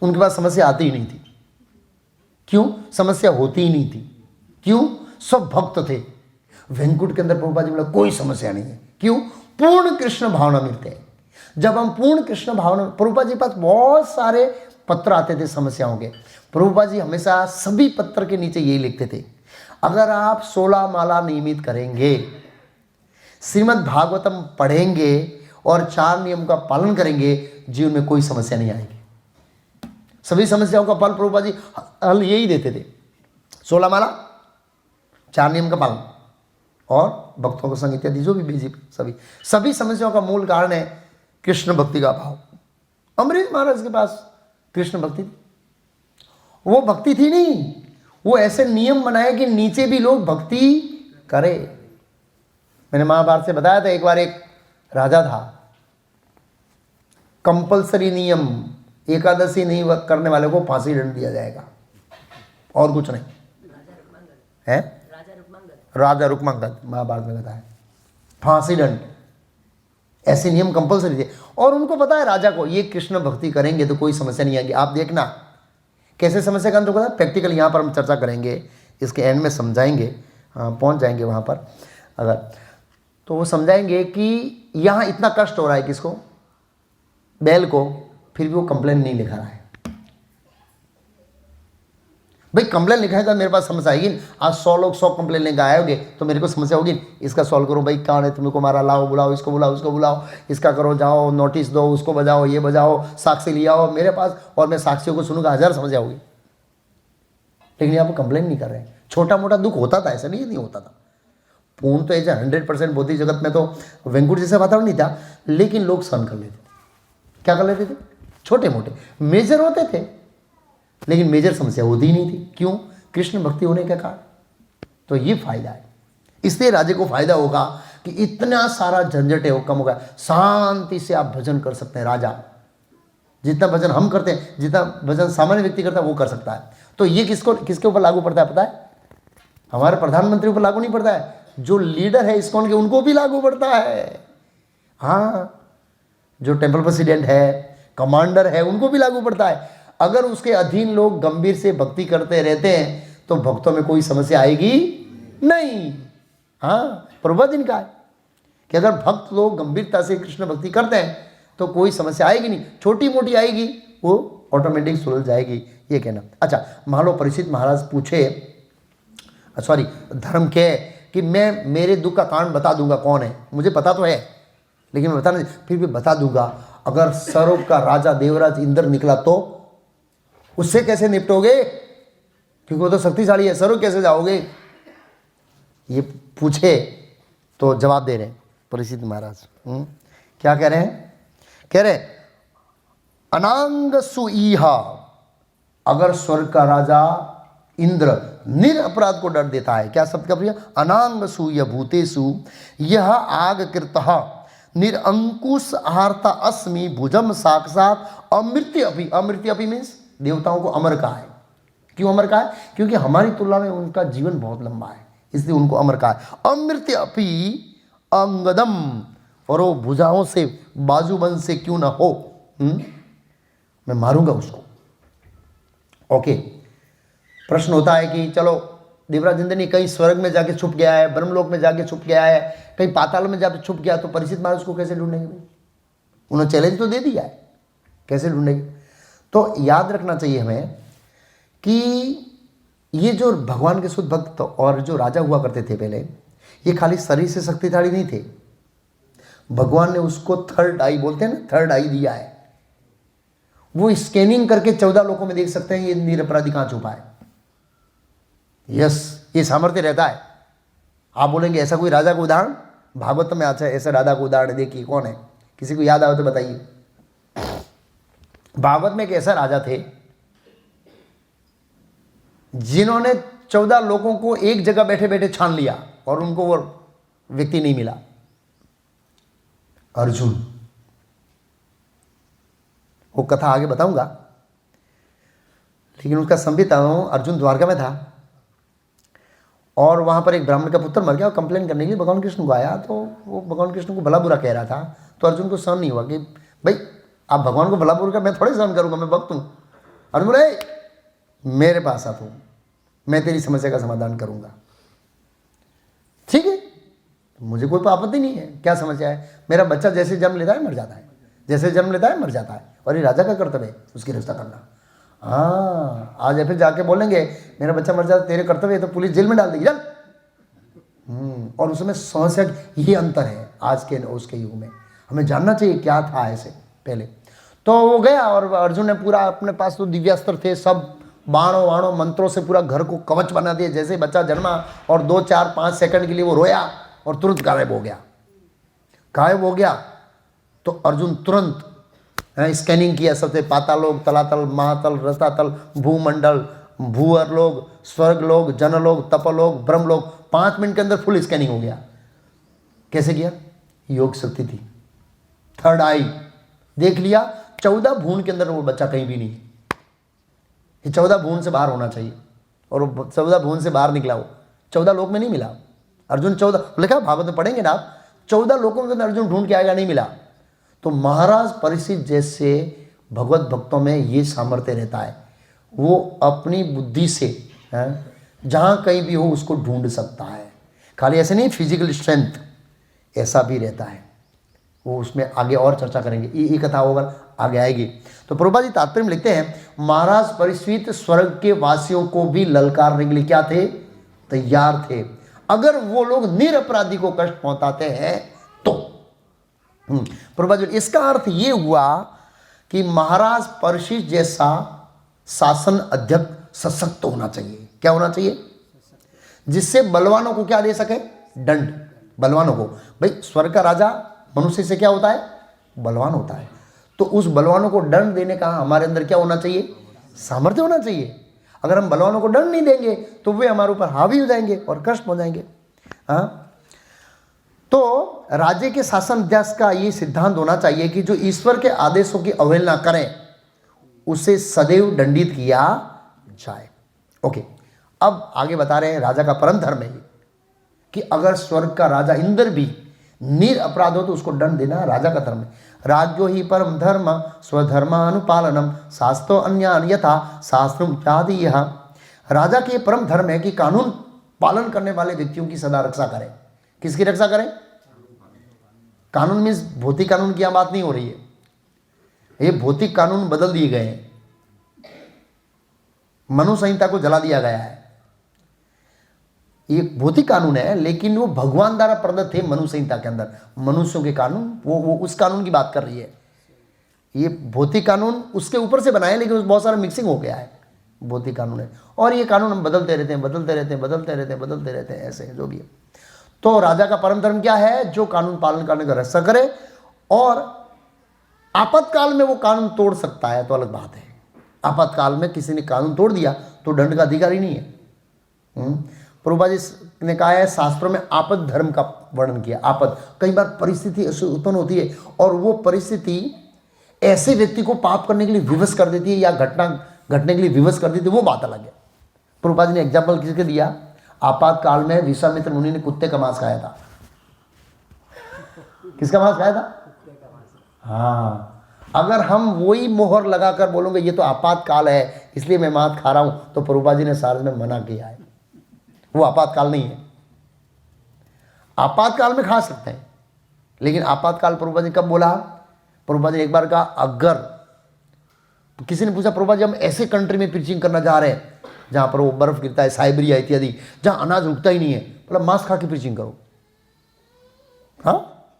उनके पास समस्या आती ही नहीं थी। क्यों? समस्या होती ही नहीं थी। क्यों? सब भक्त थे। वेंकुट के अंदर प्रभुपाद जी बोला कोई समस्या नहीं है। क्यों? पूर्ण कृष्ण भावना मिलते हैं। जब हम पूर्ण कृष्ण भावना, प्रभुपाद जी के पास बहुत सारे पत्र आते थे समस्याओं के, प्रभुपाद जी हमेशा सभी पत्र के नीचे यही लिखते थे, अगर आप 16 माला नियमित करेंगे, श्रीमद् भागवतम पढ़ेंगे और 4 नियम का पालन करेंगे, जीवन में कोई समस्या नहीं आएगी। सभी समस्याओं का फल प्रभुपाद जी हल यही देते थे, 16 माला, 4 नियम का पालन और भक्तों को संग इत्यादि जो भी बेसिक सभी समस्याओं का मूल कारण है कृष्ण भक्ति का भाव। अम्बरीश महाराज के पास कृष्ण भक्ति थी। वो भक्ति थी नहीं, वो ऐसे नियम बनाए कि नीचे भी लोग भक्ति करें। मैंने महाभारत से बताया था, एक बार एक राजा था, कंपलसरी नियम, एकादशी नहीं करने वाले को फांसी दंड दिया जाएगा, और कुछ नहीं है। राजा रुक्मांगद महाभारत में बताया, फांसी दंड, ऐसे नियम कंपलसरी थे। और उनको पता है राजा को, ये कृष्ण भक्ति करेंगे तो कोई समस्या नहीं आएगी। आप देखना कैसे समस्या का अंत होगा, प्रैक्टिकल यहाँ पर हम चर्चा करेंगे, इसके एंड में समझाएंगे, पहुँच जाएंगे वहाँ पर अगर, तो वो समझाएंगे कि यहाँ इतना कष्ट हो रहा है किसको, बैल को, फिर भी वो कंप्लेन नहीं लिखा रहा है। भाई कंप्लेन लिखाएगा मेरे पास समस्या आएगी। आज 100 लोग 100 कंप्लेन लेकर आएगे तो मेरे को समस्या होगी, इसका सॉल्व करो, भाई कौन है तुमको मारा, लाओ बुलाओ, इसको बुलाओ, उसको बुलाओ, इसका करो, जाओ नोटिस दो, उसको बजाओ, ये बजाओ, साक्षी ले आओ मेरे पास, और मैं साक्षियों को सुनूंगा, 1000 समस्या होगी। लेकिन यहाँ पर कंप्लेन नहीं कर रहे हैं। छोटा मोटा दुख होता था, ऐसा नहीं होता था। पूर्ण तो ऐसा 100% बौद्धिक जगत में तो वेंकुट जैसा वातावरण नहीं था, लेकिन लोग सहन कर लेते थे। क्या कर लेते थे, छोटे मोटे, मेजर होते थे लेकिन मेजर समस्या होती ही नहीं थी। क्यों, कृष्ण भक्ति होने के कारण। तो ये फायदा है, इसलिए राजे को फायदा होगा कि इतना सारा झंझट है वो कम होगा, शांति से आप भजन कर सकते हैं। राजा जितना भजन हम करते हैं, जितना भजन सामान्य व्यक्ति करता है वो कर सकता है। तो ये किसके ऊपर लागू पड़ता है पता है, हमारे प्रधानमंत्री ऊपर लागू नहीं पड़ता है, जो लीडर है इस्कॉन के उनको भी लागू पड़ता है। हाँ, जो टेम्पल प्रेसिडेंट है, कमांडर है, उनको भी लागू पड़ता है। अगर उसके अधीन लोग गंभीर से भक्ति करते रहते हैं तो भक्तों में कोई समस्या आएगी नहीं। हाँ, प्रभुपद इनका है कि अगर भक्त लोग गंभीरता से कृष्ण भक्ति करते हैं तो कोई समस्या आएगी नहीं, छोटी मोटी आएगी वो ऑटोमेटिक सुलझ जाएगी, ये कहना। अच्छा, मान लो परीक्षित महाराज पूछे, सॉरी धर्म के, कि मैं मेरे दुख का कारण बता दूंगा कौन है, मुझे पता तो है लेकिन मैं बता नहीं, फिर भी बता दूंगा। अगर सर्व का राजा देवराज इंद्र निकला तो उससे कैसे निपटोगे, क्योंकि वो तो शक्तिशाली है, सर्व कैसे जाओगे, ये पूछे तो जवाब दे रहे हैं परीक्षित महाराज। क्या कह रहे हैं, कह रहे अनांग सुईहा, अगर स्वर्ग का राजा इंद्र निरपराध को डर देता है, क्या शब्द का प्रिय, अनांग सूय भूतेषु यह आग कृतः निरंकुश आहारता अस्मि भुजम साक्षात अमृत्य अपि। अमृत्य अपि मीन्स देवताओं को अमर कहा है। क्यों अमर कहा है, क्योंकि हमारी तुलना में उनका जीवन बहुत लंबा है, इसलिए उनको अमर कहा है। अमृत्य अपि अंगदम, और वो भुजाओं से, बाजूबंद से क्यों ना हो, मैं मारूंगा उसको। ओके, प्रश्न होता है कि चलो देवराज इंद्र कहीं स्वर्ग में जाके छुप गया है, ब्रह्मलोक में जाके छुप गया है, कहीं पाताल में जाके छुप गया, तो परीक्षित महाराज को कैसे ढूंढेंगे भाई, उन्होंने चैलेंज तो दे दिया है, कैसे ढूंढेंगे। तो याद रखना चाहिए हमें कि ये जो भगवान के शुद्ध भक्त और जो राजा हुआ करते थे पहले, ये खाली शरीर से शक्तिशाली नहीं थे, भगवान ने उसको थर्ड आई बोलते हैं ना, थर्ड आई दिया है। वो स्कैनिंग करके 14 लोगों में देख सकते हैं ये निरपराधी कहाँ छुपा है। यस, ये सामर्थ्य रहता है। आप बोलेंगे ऐसा कोई राजा का उदाहरण, भागवत में आता है ऐसा राजा का उदाहरण, देखिए कौन है, किसी को याद आए तो बताइए। भागवत में एक ऐसा राजा थे जिन्होंने 14 लोगों को एक जगह बैठे बैठे छान लिया और उनको वो व्यक्ति नहीं मिला, अर्जुन। वो कथा आगे बताऊंगा, लेकिन उसका संबित अर्जुन द्वारका में था और वहां पर एक ब्राह्मण का पुत्र मर गया और कंप्लेन करने के लिए भगवान कृष्ण को आया। तो वो भगवान कृष्ण को भला बुरा कह रहा था, तो अर्जुन को सहन नहीं हुआ कि भाई आप भगवान को भला बुरा, मैं थोड़े सहन करूंगा, मैं भक्त हूं। अर्जुन बोले मेरे पास आ, तू, मैं तेरी समस्या का समाधान करूंगा। ठीक है, मुझे कोई आपत्ति नहीं है, क्या समस्या है, मेरा बच्चा जैसे जन्म लेता है मर जाता है, जैसे जन्म लेता है मर जाता है, और ये राजा का कर्तव्य है उसकी रक्षा करना। हाँ, आज या फिर जाके बोलेंगे मेरा बच्चा मर जाता, तेरे कर्तव्य है, तो पुलिस जेल में डाल देगी, चल। और उसमें समस्या, ये अंतर है आज के उसके युग में। हमें जानना चाहिए क्या था ऐसे पहले। तो वो गया और अर्जुन ने पूरा अपने पास तो दिव्यास्त्र थे, सब बाणों वाणों मंत्रों से पूरा घर को कवच बना दिया। जैसे बच्चा जन्मा और 2 4 5 सेकंड के लिए वो रोया और तुरंत गायब हो गया। गायब हो गया तो अर्जुन तुरंत स्कैनिंग किया सबसे, पातालोक, तलातल, महातल, रसातल, भूमंडल, भूअर लोग, स्वर्ग लोग, जनलोक, तपलोक, ब्रह्मलोक, 5 मिनट के अंदर फुल स्कैनिंग हो गया। कैसे किया? योग शक्ति थी, थर्ड आई देख लिया, 14 भून के अंदर वो बच्चा कहीं भी नहीं है, ये 14 भून से बाहर होना चाहिए, और वो 14 भून से बाहर निकला, वो 14 लोक में नहीं मिला। अर्जुन 14 लिखा भागवत में पढ़ेंगे ना आप, 14 लोकों के अंदर अर्जुन ढूंढ के आएगा, नहीं मिला। तो महाराज परीक्षित जैसे भगवत भक्तों में ये सामर्थ्य रहता है, वो अपनी बुद्धि से जहाँ कहीं भी हो उसको ढूंढ सकता है। खाली ऐसे नहीं फिजिकल स्ट्रेंथ, ऐसा भी रहता है। वो उसमें आगे और चर्चा करेंगे, ये कथा होगा आगे आएगी। तो प्रभुपाद जी तात्पर्य में लिखते हैं, महाराज परीक्षित स्वर्ग के वासियों को भी ललकारने के लिए क्या थे? तैयार थे। अगर वो लोग निरपराधी को कष्ट पहुंचाते हैं तो प्रभुपाद जी, इसका अर्थ ये हुआ कि महाराज परीक्षित जैसा शासन अध्यक्ष सशक्त होना चाहिए। क्या होना चाहिए? जिससे बलवानों को क्या दे सके? दंड। बलवानों को, भाई स्वर्ग का राजा मनुष्य से क्या होता है? बलवान होता है। तो उस बलवानों को दंड देने का हमारे अंदर क्या होना चाहिए? सामर्थ्य होना चाहिए। अगर हम बलवानों को दंड नहीं देंगे तो वे हमारे ऊपर हावी हो जाएंगे और कष्ट हो जाएंगे। हाँ, तो राज्य के शासन अध्यक्ष का ये सिद्धांत होना चाहिए कि जो ईश्वर के आदेशों की अवहेलना करें उसे सदैव दंडित किया जाए। ओके, अब आगे बता रहे हैं राजा का परम धर्म है कि अगर स्वर्ग का राजा इंद्र भी निरपराध हो तो उसको दंड देना राजा का धर्म है। राज्यो ही परम धर्म स्वधर्मानुपालनम शास्त्रो अन्यान यथा शास्त्रम इत्यादि। यह राजा के परम धर्म है कि कानून पालन करने वाले व्यक्तियों की सदा रक्षा करें। किसकी रक्षा करें? कानून मीन्स भौतिक कानून की यहां बात नहीं हो रही है, ये भौतिक कानून बदल दिए गए हैं, मनु संहिता को जला दिया गया है। ये भौतिक कानून है लेकिन वो भगवान द्वारा प्रदत्त थे मनु संहिता के अंदर, मनुष्यों के कानून, वो उस कानून की बात कर रही है। ये भौतिक कानून उसके ऊपर से बनाए लेकिन बहुत सारा मिक्सिंग हो गया है, भौतिक कानून है। और ये कानून हम बदलते रहते हैं, ऐसे जो भी है। तो राजा का परम धर्म क्या है? जो कानून पालन करने का रक्षा करे, और आपातकाल में वो कानून तोड़ सकता है तो अलग बात है। आपातकाल में किसी ने कानून तोड़ दिया तो दंड का अधिकारी नहीं है। प्रभुपाद जी ने कहा है शास्त्रों में आपद धर्म का वर्णन किया। आपद, कई बार परिस्थिति ऐसी उत्पन्न होती है और वो परिस्थिति ऐसे व्यक्ति को पाप करने के लिए विवश कर देती है या घटना घटने के लिए विवश कर देती है, वो बात अलग है। प्रभुपाद जी ने एग्जाम्पल किसके दिया? आपातकाल में विश्वामित्र मुनि ने कुत्ते का मांस खाया था। किसका मांस खाया था? हाँ, अगर हम वही मोहर लगाकर बोलोगे ये तो आपातकाल है इसलिए मैं मांस खा रहा हूं, तो प्रभुपाद जी ने सारस में मना किया है। वो आपातकाल नहीं है। आपातकाल में खा सकते हैं लेकिन आपातकाल प्रभुपाद जी कब बोला? प्रभुपाद जी ने एक बार कहा, अगर तो किसी ने पूछा प्रभुपाद जी हम ऐसे कंट्री में प्रीचिंग करना चाह रहे हैं जहां पर वो बर्फ गिरता है, साइबेरिया इत्यादि, जहां अनाज उगता ही नहीं है, मतलब मांस खा के प्रीचिंग करो। हाँ,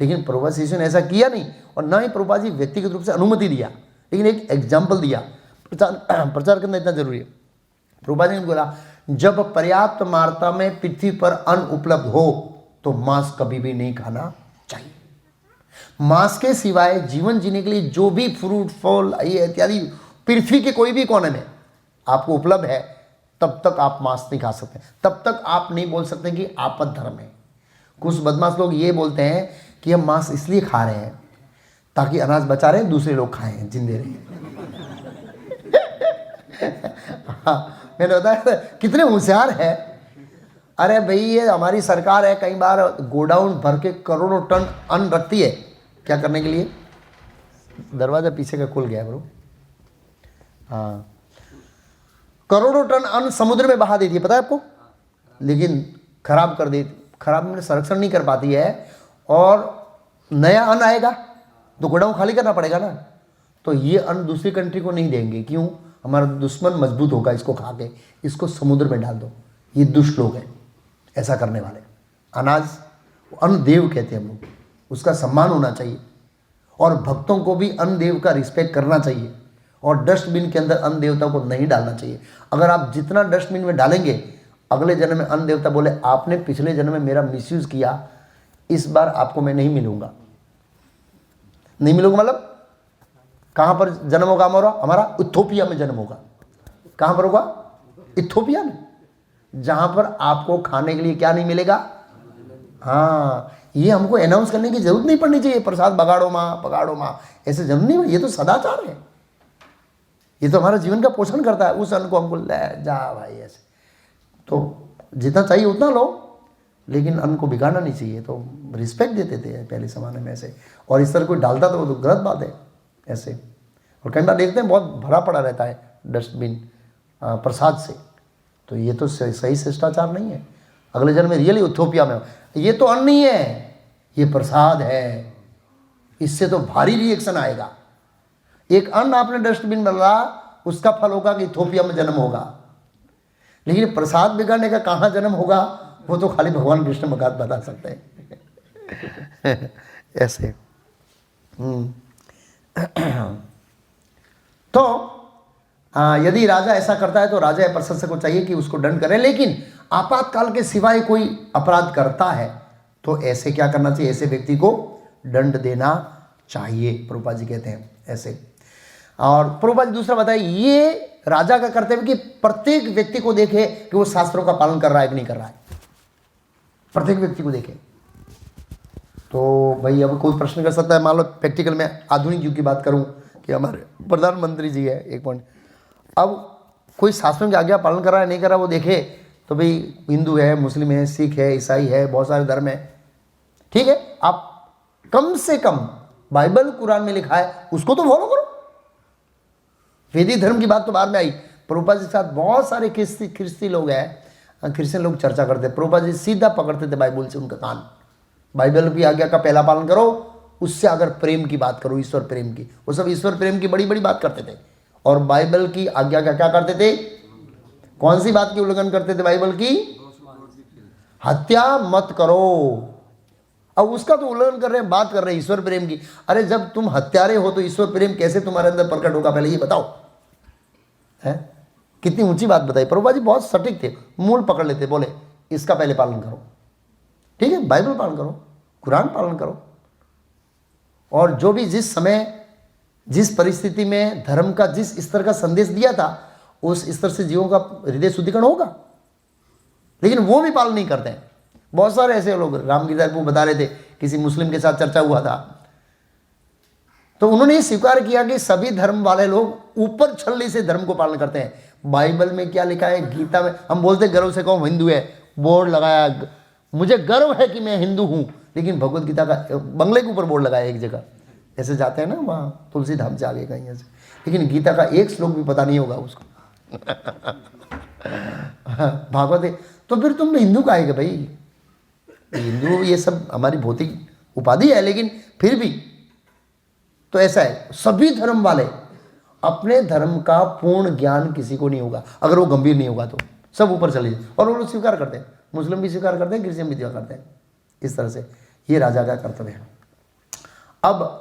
लेकिन प्रभुपाद शिष्य ने ऐसा किया नहीं, और ना ही प्रभुपाद जी व्यक्तिगत रूप से अनुमति दिया, लेकिन एक एग्जाम्पल दिया। प्रचार करना इतना जरूरी है। प्रभुपाद जी ने बोला जब पर्याप्त मात्रा में पृथ्वी पर अन्न उपलब्ध हो तो मांस कभी भी नहीं खाना चाहिए। मांस के सिवाय जीवन जीने के लिए जो भी फ्रूट फल ये इत्यादि पृथ्वी के कोई भी कोने में आपको उपलब्ध है, तब तक आप मांस नहीं खा सकते, तब तक आप नहीं बोल सकते कि आपद धर्म है। कुछ बदमाश लोग ये बोलते हैं कि हम मांस इसलिए खा रहे हैं ताकि अनाज बचा रहे, दूसरे लोग खाएं, जिंदे रहे। हाँ, मैंने बताया कितने होशियार है। अरे भाई ये हमारी सरकार है, कई बार गोडाउन भर के करोड़ों टन अन्न रखती है, क्या करने के लिए? दरवाजा पीछे का खुल गया है ब्रो। हाँ, करोड़ों टन अन्न समुद्र में बहा देती है, पता है आपको, लेकिन खराब कर देती, खराब में संरक्षण नहीं कर पाती है, और नया अन्न आएगा तो गोडाउन खाली करना पड़ेगा ना। तो ये अन्न दूसरी कंट्री को नहीं देंगे, क्यों? हमारा दुश्मन मजबूत होगा इसको खा के, इसको समुद्र में डाल दो। ये दुष्ट लोग हैं ऐसा करने वाले। अनाज अन्न देव कहते हैं हम लोग, उसका सम्मान होना चाहिए, और भक्तों को भी अन्न देव का रिस्पेक्ट करना चाहिए, और डस्टबिन के अंदर अन्न देवता को नहीं डालना चाहिए। अगर आप जितना डस्टबिन में डालेंगे, अगले जन्म में अन्न देवता बोले आपने पिछले जन्म में मेरा मिसयूज किया, इस बार आपको मैं नहीं मिलूंगा। नहीं मिलूंगा मतलब कहां पर जन्म होगा हमारा? इथोपिया में जन्म होगा। कहां पर होगा? इथोपिया में, जहां पर आपको खाने के लिए क्या नहीं मिलेगा? हाँ, ये हमको अनाउंस करने की जरूरत नहीं पड़नी चाहिए, प्रसाद बगाड़ो माँ, ऐसे जरूर नहीं। ये तो सदाचार है, ये तो हमारा जीवन का पोषण करता है। उस अन्न को हमको ले जा भाई, ऐसे तो जितना चाहिए उतना लो, लेकिन अन्न को बिगाड़ना नहीं चाहिए। तो रिस्पेक्ट देते थे पहले ज़माने में ऐसे, और इस तरह कोई डालता तो वो तो गलत बात है ऐसे। और कई बार देखते हैं बहुत भरा पड़ा रहता है डस्टबिन प्रसाद से, तो ये तो सही शिष्टाचार नहीं है। अगले जन्म में रियली उत्थोपिया में, ये तो अन्न नहीं है, ये प्रसाद है, इससे तो भारी रिएक्शन आएगा। एक अन्न आपने डस्टबिन में डाला, उसका फल होगा कि इथोपिया में जन्म होगा, लेकिन प्रसाद बिगाड़ने का कहाँ जन्म होगा वो तो खाली भगवान कृष्ण भगवान बता सकते हैं। ऐसे तो यदि राजा ऐसा करता है तो राजा या प्रशंसक को चाहिए कि उसको दंड करे, लेकिन आपातकाल के सिवाय कोई अपराध करता है तो ऐसे क्या करना चाहिए, ऐसे व्यक्ति को दंड देना चाहिए, प्रभुपाद जी कहते हैं ऐसे। और प्रभुपाद जी दूसरा बताए, ये राजा का कर्तव्य कि प्रत्येक व्यक्ति को देखे कि वो शास्त्रों का पालन कर रहा है कि नहीं कर रहा है, प्रत्येक व्यक्ति को देखे। तो भाई अब कोई प्रश्न कर सकता है, मान लो प्रैक्टिकल में आधुनिक युग की बात करूं कि हमारे प्रधानमंत्री जी है एक पॉइंट, अब कोई शास्त्रों की आज्ञा पालन कर रहा है नहीं कर रहा वो देखे, तो भाई हिंदू है, मुस्लिम है, सिख है, ईसाई है, बहुत सारे धर्म है, ठीक है, आप कम से कम बाइबल कुरान में लिखा है उसको तो फॉलो करो। वैदिक धर्म की बात तो बाद में आई। प्रभुपाद जी के साथ बहुत सारे ख्रिस्ती लोग हैं, क्रिश्चियन लोग चर्चा करते हैं, प्रभुपाद जी सीधा पकड़ते थे बाइबल से उनका कान, बाइबल की आज्ञा का पहला पालन करो, उससे अगर प्रेम की बात करो, ईश्वर प्रेम की, वो सब ईश्वर प्रेम की बड़ी बड़ी बात करते थे, और बाइबल की आज्ञा का क्या करते थे, कौन सी बात की उल्लंघन करते थे, बाइबल की, हत्या मत करो। अब उसका तो उल्लंघन कर रहे हैं, बात कर रहे हैं ईश्वर प्रेम की। अरे जब तुम हत्यारे हो तो ईश्वर प्रेम कैसे तुम्हारे अंदर प्रकट होगा, पहले ये बताओ, है कितनी ऊंची बात बताई। प्रभुपाद जी बहुत सटीक थे, मूल पकड़ लेते, बोले इसका पहले पालन करो, ठीक है, बाइबल पालन करो, कुरान पालन करो, और जो भी जिस समय जिस परिस्थिति में धर्म का जिस स्तर का संदेश दिया था उस स्तर से जीवों का हृदय शुद्धिकरण होगा, लेकिन वो भी पालन नहीं करते हैं। बहुत सारे ऐसे लोग, रामगिरदास वो बता रहे थे, किसी मुस्लिम के साथ चर्चा हुआ था, तो उन्होंने ये स्वीकार किया कि सभी धर्म वाले लोग ऊपर छल्ले से धर्म को पालन करते हैं। बाइबल में क्या लिखा है, गीता में, हम बोलते गर्व से कहो हिंदू है, बोर्ड लगाया, मुझे गर्व है कि मैं हिंदू हूं, लेकिन भगवत गीता का बंगले के ऊपर बोर्ड लगाया एक जगह, ऐसे जाते हैं ना वहाँ तुलसी धाम से आगे कहीं ऐसे, लेकिन गीता का एक श्लोक भी पता नहीं होगा उसको। भागवत है, तो फिर तुम हिंदू का है भाई, हिंदू ये सब हमारी भौतिक उपाधि है, लेकिन फिर भी तो ऐसा है, सभी धर्म वाले अपने धर्म का पूर्ण ज्ञान किसी को नहीं होगा अगर वो गंभीर नहीं होगा, तो सब ऊपर चले जाए, और वो लोग स्वीकार करते हैं, मुस्लिम भी स्वीकार करते हैं, क्रिश्चियन भी स्वीकार करते हैं। इस तरह से ये राजा का कर्तव्य है। अब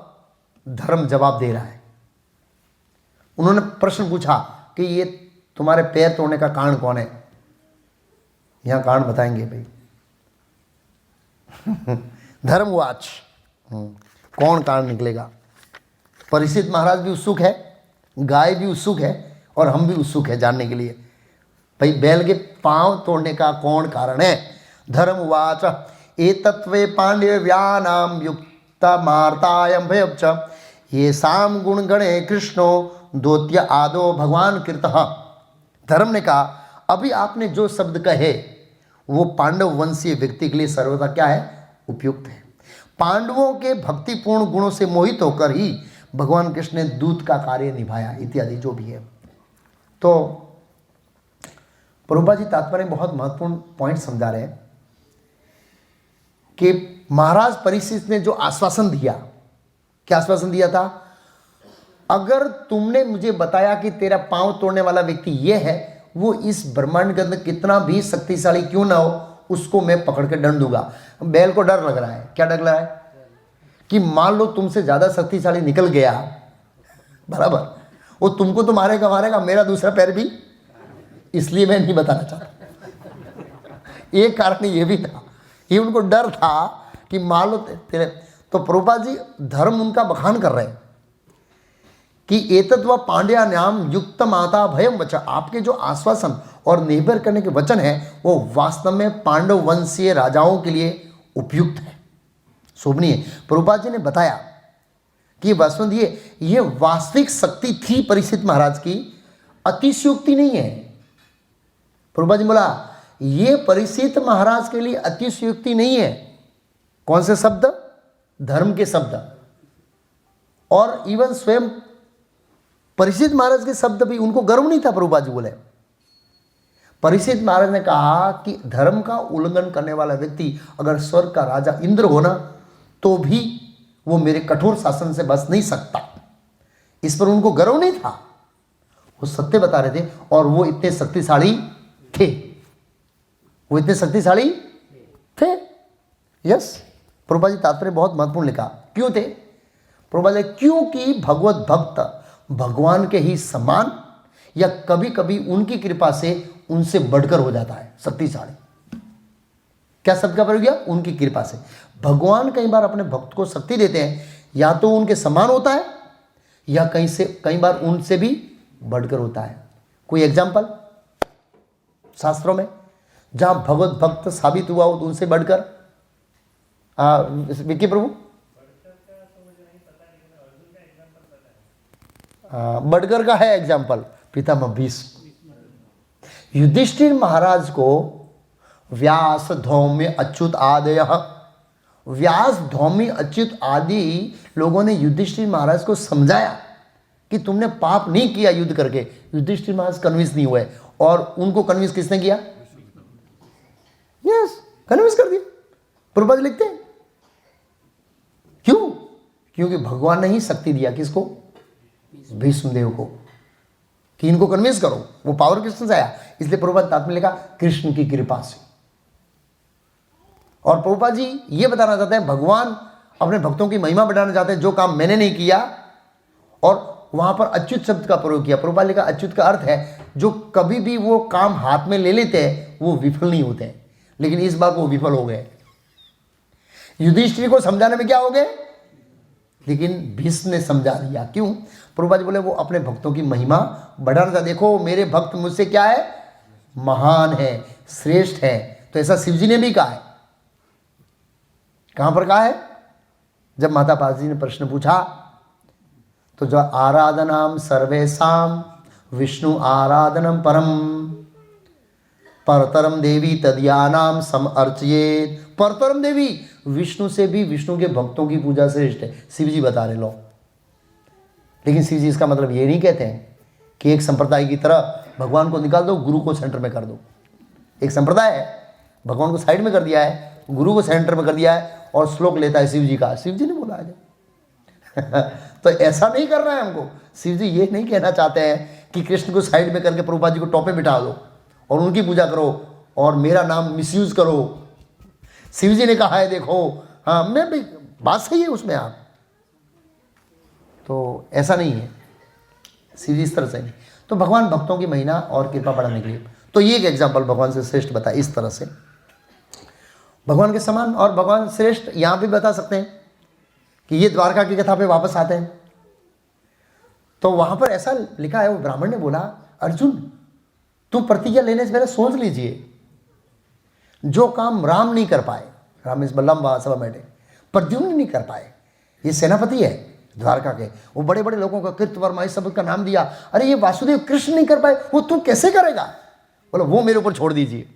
धर्म जवाब दे रहा है, उन्होंने प्रश्न पूछा कि ये तुम्हारे पैर तोड़ने का कारण कौन है, यहां कारण बताएंगे भाई। धर्मवाच कौन कारण निकलेगा। परीक्षित महाराज भी उत्सुक है, गाय भी उत्सुक है, और हम भी उत्सुक है जानने के लिए भाई बैल के पांव तोड़ने का कौन कारण है। धर्मवाच एतत्वे पांडव्यानाम युक्ता मार्तायम भयच ये साम गुण गणे कृष्णो दोत्य आदो भगवान कीर्तः। धर्म ने कहा, अभी आपने जो शब्द कहे वो पांडव वंशीय व्यक्ति के लिए सर्वदा क्या है, उपयुक्त है। पांडवों के भक्तिपूर्ण गुणों से मोहित होकर ही भगवान कृष्ण ने दूत का कार्य निभाया, इत्यादि जो भी है। तो प्रभुपाद जी तात्पर्य बहुत महत्वपूर्ण पॉइंट समझा रहे हैं कि महाराज परीक्षित ने जो आश्वासन दिया, क्या आश्वासन दिया था, अगर तुमने मुझे बताया कि तेरा पांव तोड़ने वाला व्यक्ति ये है, वो इस ब्रह्मांड के अंदर कितना भी शक्तिशाली क्यों ना हो, उसको मैं पकड़ के दंड दूंगा। बैल को डर लग रहा है, क्या डर लग रहा है कि मान लो तुमसे ज्यादा शक्तिशाली निकल गया, बराबर, वो तुमको तो मारेगा मारेगा, मेरा दूसरा पैर भी, इसलिए मैं नहीं बताना चाहता। एक कारण ये भी था, ये उनको डर था कि मान लो तेरे। तो प्रभुपाद जी धर्म उनका बखान कर रहे हैं कि एतत्व पांड्या नाम युक्त माता भयम वचन, आपके जो आश्वासन और निर्भर करने के वचन है वो वास्तव में पांडव वंशीय राजाओं के लिए उपयुक्त है, शोभनीय है। प्रभुपाद जी ने बताया कि वास्तव ये वास्तविक शक्ति थी परीक्षित महाराज की, अतिशयोक्ति नहीं है। प्रभुपाद जी बोला ये परीक्षित महाराज के लिए अतिशयोक्ति नहीं है। कौन से शब्द? धर्म के शब्द। और इवन स्वयं परीक्षित महाराज के शब्द भी उनको गर्व नहीं था। प्रभुपाद जी बोले परीक्षित महाराज ने कहा कि धर्म का उल्लंघन करने वाला व्यक्ति अगर स्वर्ग का राजा इंद्र हो ना तो भी वो मेरे कठोर शासन से बच नहीं सकता। इस पर उनको गर्व नहीं था, वो सत्य बता रहे थे और वो इतने शक्तिशाली थे, वो इतने शक्तिशाली थे। यस, प्रभुपाद जी तात्पर्य बहुत महत्वपूर्ण लिखा। क्यों थे? प्रभुपाद जी क्योंकि भगवत भक्त भगवान के ही समान या कभी कभी उनकी कृपा से उनसे बढ़कर हो जाता है शक्तिशाली। क्या शब्द का प्रयोग किया? उनकी कृपा से। भगवान कई बार अपने भक्त को शक्ति देते हैं, या तो उनके समान होता है या कई बार उनसे भी बढ़कर होता है। कोई एग्जाम्पल शास्त्रों में जहां भगवत भक्त साबित हुआ हो तो उनसे बढ़कर? विक्की प्रभु, बढ़कर का है एग्जाम्पल पितामह भीष्म। युधिष्ठिर महाराज को व्यास धौम्य अच्युत आदि, व्यास धौम्य अच्युत आदि लोगों ने युधिष्ठिर महाराज को समझाया कि तुमने पाप नहीं किया युद्ध करके। युधिष्ठिर महाराज कन्विंस नहीं हुए और उनको कन्विंस किसने किया? यस, कन्विंस कर दिया। प्रभुपाद लिखते हैं क्यों? क्योंकि भगवान ने ही शक्ति दिया किसको? भीष्मदेव को, कि इनको कन्विंस करो। वो पावर कृष्ण से आया, इसलिए प्रभुपाद तात्पर्य लिखा कृष्ण की कृपा से। और प्रभुपाद जी ये बताना चाहते हैं भगवान अपने भक्तों की महिमा बढ़ाना चाहते हैं, जो काम मैंने नहीं किया। और वहां पर अच्युत शब्द का प्रयोग किया। प्रभुपाद लिखा अच्युत का अर्थ है जो कभी भी वो काम हाथ में ले लेते हैं वो विफल नहीं होते हैं, लेकिन इस बार वो विफल हो गए। युधिष्ठिर को समझाने में क्या हो गए, लेकिन भीष्म ने समझा दिया। क्यों? प्रभुपाद जी बोले वो अपने भक्तों की महिमा बढ़ाना था। देखो मेरे भक्त मुझसे क्या है? महान है, श्रेष्ठ है। तो ऐसा शिव जी ने भी कहा है। कहां पर कहा है? जब माता पार्वती ने प्रश्न पूछा तो जो आराधनाम सर्वेशाम विष्णु आराधनम परम परतरम देवी तदयानाम सम अर्चयेत। परतरम देवी विष्णु से भी विष्णु के भक्तों की पूजा श्रेष्ठ है, शिव जी बता रहे लो। लेकिन शिव जी इसका मतलब ये नहीं कहते हैं कि एक संप्रदाय की तरह भगवान को निकाल दो, गुरु को सेंटर में कर दो। एक संप्रदाय है, भगवान को साइड में कर दिया है, गुरु को सेंटर में कर दिया है और श्लोक लेता है शिव जी का। शिव जी ने बोला है तो ऐसा नहीं करना है हमको। शिव जी ये नहीं कहना चाहते हैं कि कृष्ण को साइड में करके प्रभुपाद जी को टॉप पे बिठा दो और उनकी पूजा करो और मेरा नाम मिसयूज करो। शिव जी ने कहा है देखो, हाँ मैं भी बात सही है उसमें आप, तो ऐसा नहीं है। शिव जी इस तरह से नहीं। तो भगवान भक्तों की महिमा और कृपा बढ़ाने के लिए, तो ये एक एग्जाम्पल भगवान से श्रेष्ठ बताया इस तरह से, भगवान के समान। और भगवान श्रेष्ठ यहाँ भी बता सकते हैं कि ये द्वारका की कथा पे वापस आते हैं तो वहां पर ऐसा लिखा है, वो ब्राह्मण ने बोला अर्जुन तू प्रतिज्ञा लेने से पहले सोच लीजिए, जो काम राम नहीं कर पाए, राम इस लंबा सभा बैठे, प्रद्युम्न नहीं कर पाए, ये सेनापति है द्वारका के, वो बड़े बड़े लोगों का कृतवर्मा इस सब का नाम दिया, अरे ये वासुदेव कृष्ण नहीं कर पाए, वो तू कैसे करेगा? बोलो वो मेरे ऊपर छोड़ दीजिए,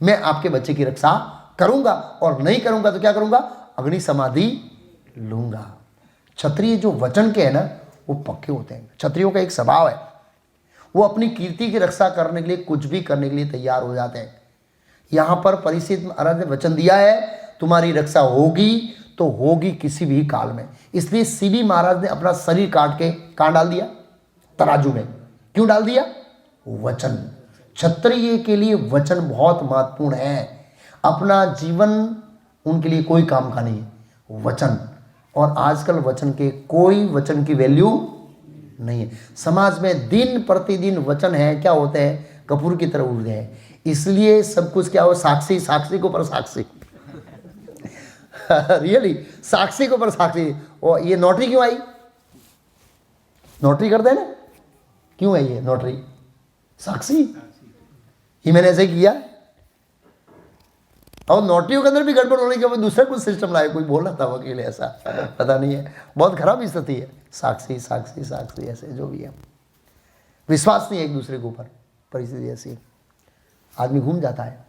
मैं आपके बच्चे की रक्षा करूंगा और नहीं करूंगा तो क्या करूंगा? अग्नि समाधि लूंगा। क्षत्रिय जो वचन के है ना वो पक्के होते हैं। क्षत्रियों का एक स्वभाव है, वो अपनी कीर्ति की रक्षा करने के लिए कुछ भी करने के लिए तैयार हो जाते हैं। यहां पर परीक्षित महाराज ने वचन दिया है तुम्हारी रक्षा होगी तो होगी किसी भी काल में। इसलिए शिवी महाराज ने अपना शरीर काट के कहां डाल दिया? तराजू में। क्यों डाल दिया? वचन। क्षत्रिय के लिए वचन बहुत महत्वपूर्ण है, अपना जीवन उनके लिए कोई काम का नहीं है, वचन। और आजकल वचन के कोई वचन की वैल्यू नहीं है। समाज में दिन प्रतिदिन वचन है क्या होते हैं? कपूर की तरह उड़ गए हैं। इसलिए सब कुछ क्या हो? साक्षी, साक्षी को पर साक्षी रियली साक्षी को पर साक्षी। और ये नोटरी क्यों आई? नोटरी करते हैं ना, क्यों है ये नोटरी? साक्षी ही मैंने ऐसे किया। और नौटियों के अंदर भी गड़बड़ होने के बाद दूसरा कुछ सिस्टम लाए, कोई बोल रहा था वकील ऐसा, पता नहीं है, बहुत खराब स्थिति है। साक्षी साक्षी साक्षी ऐसे जो भी है, विश्वास नहीं है एक दूसरे के ऊपर, परिस्थिति ऐसी है, आदमी घूम जाता है,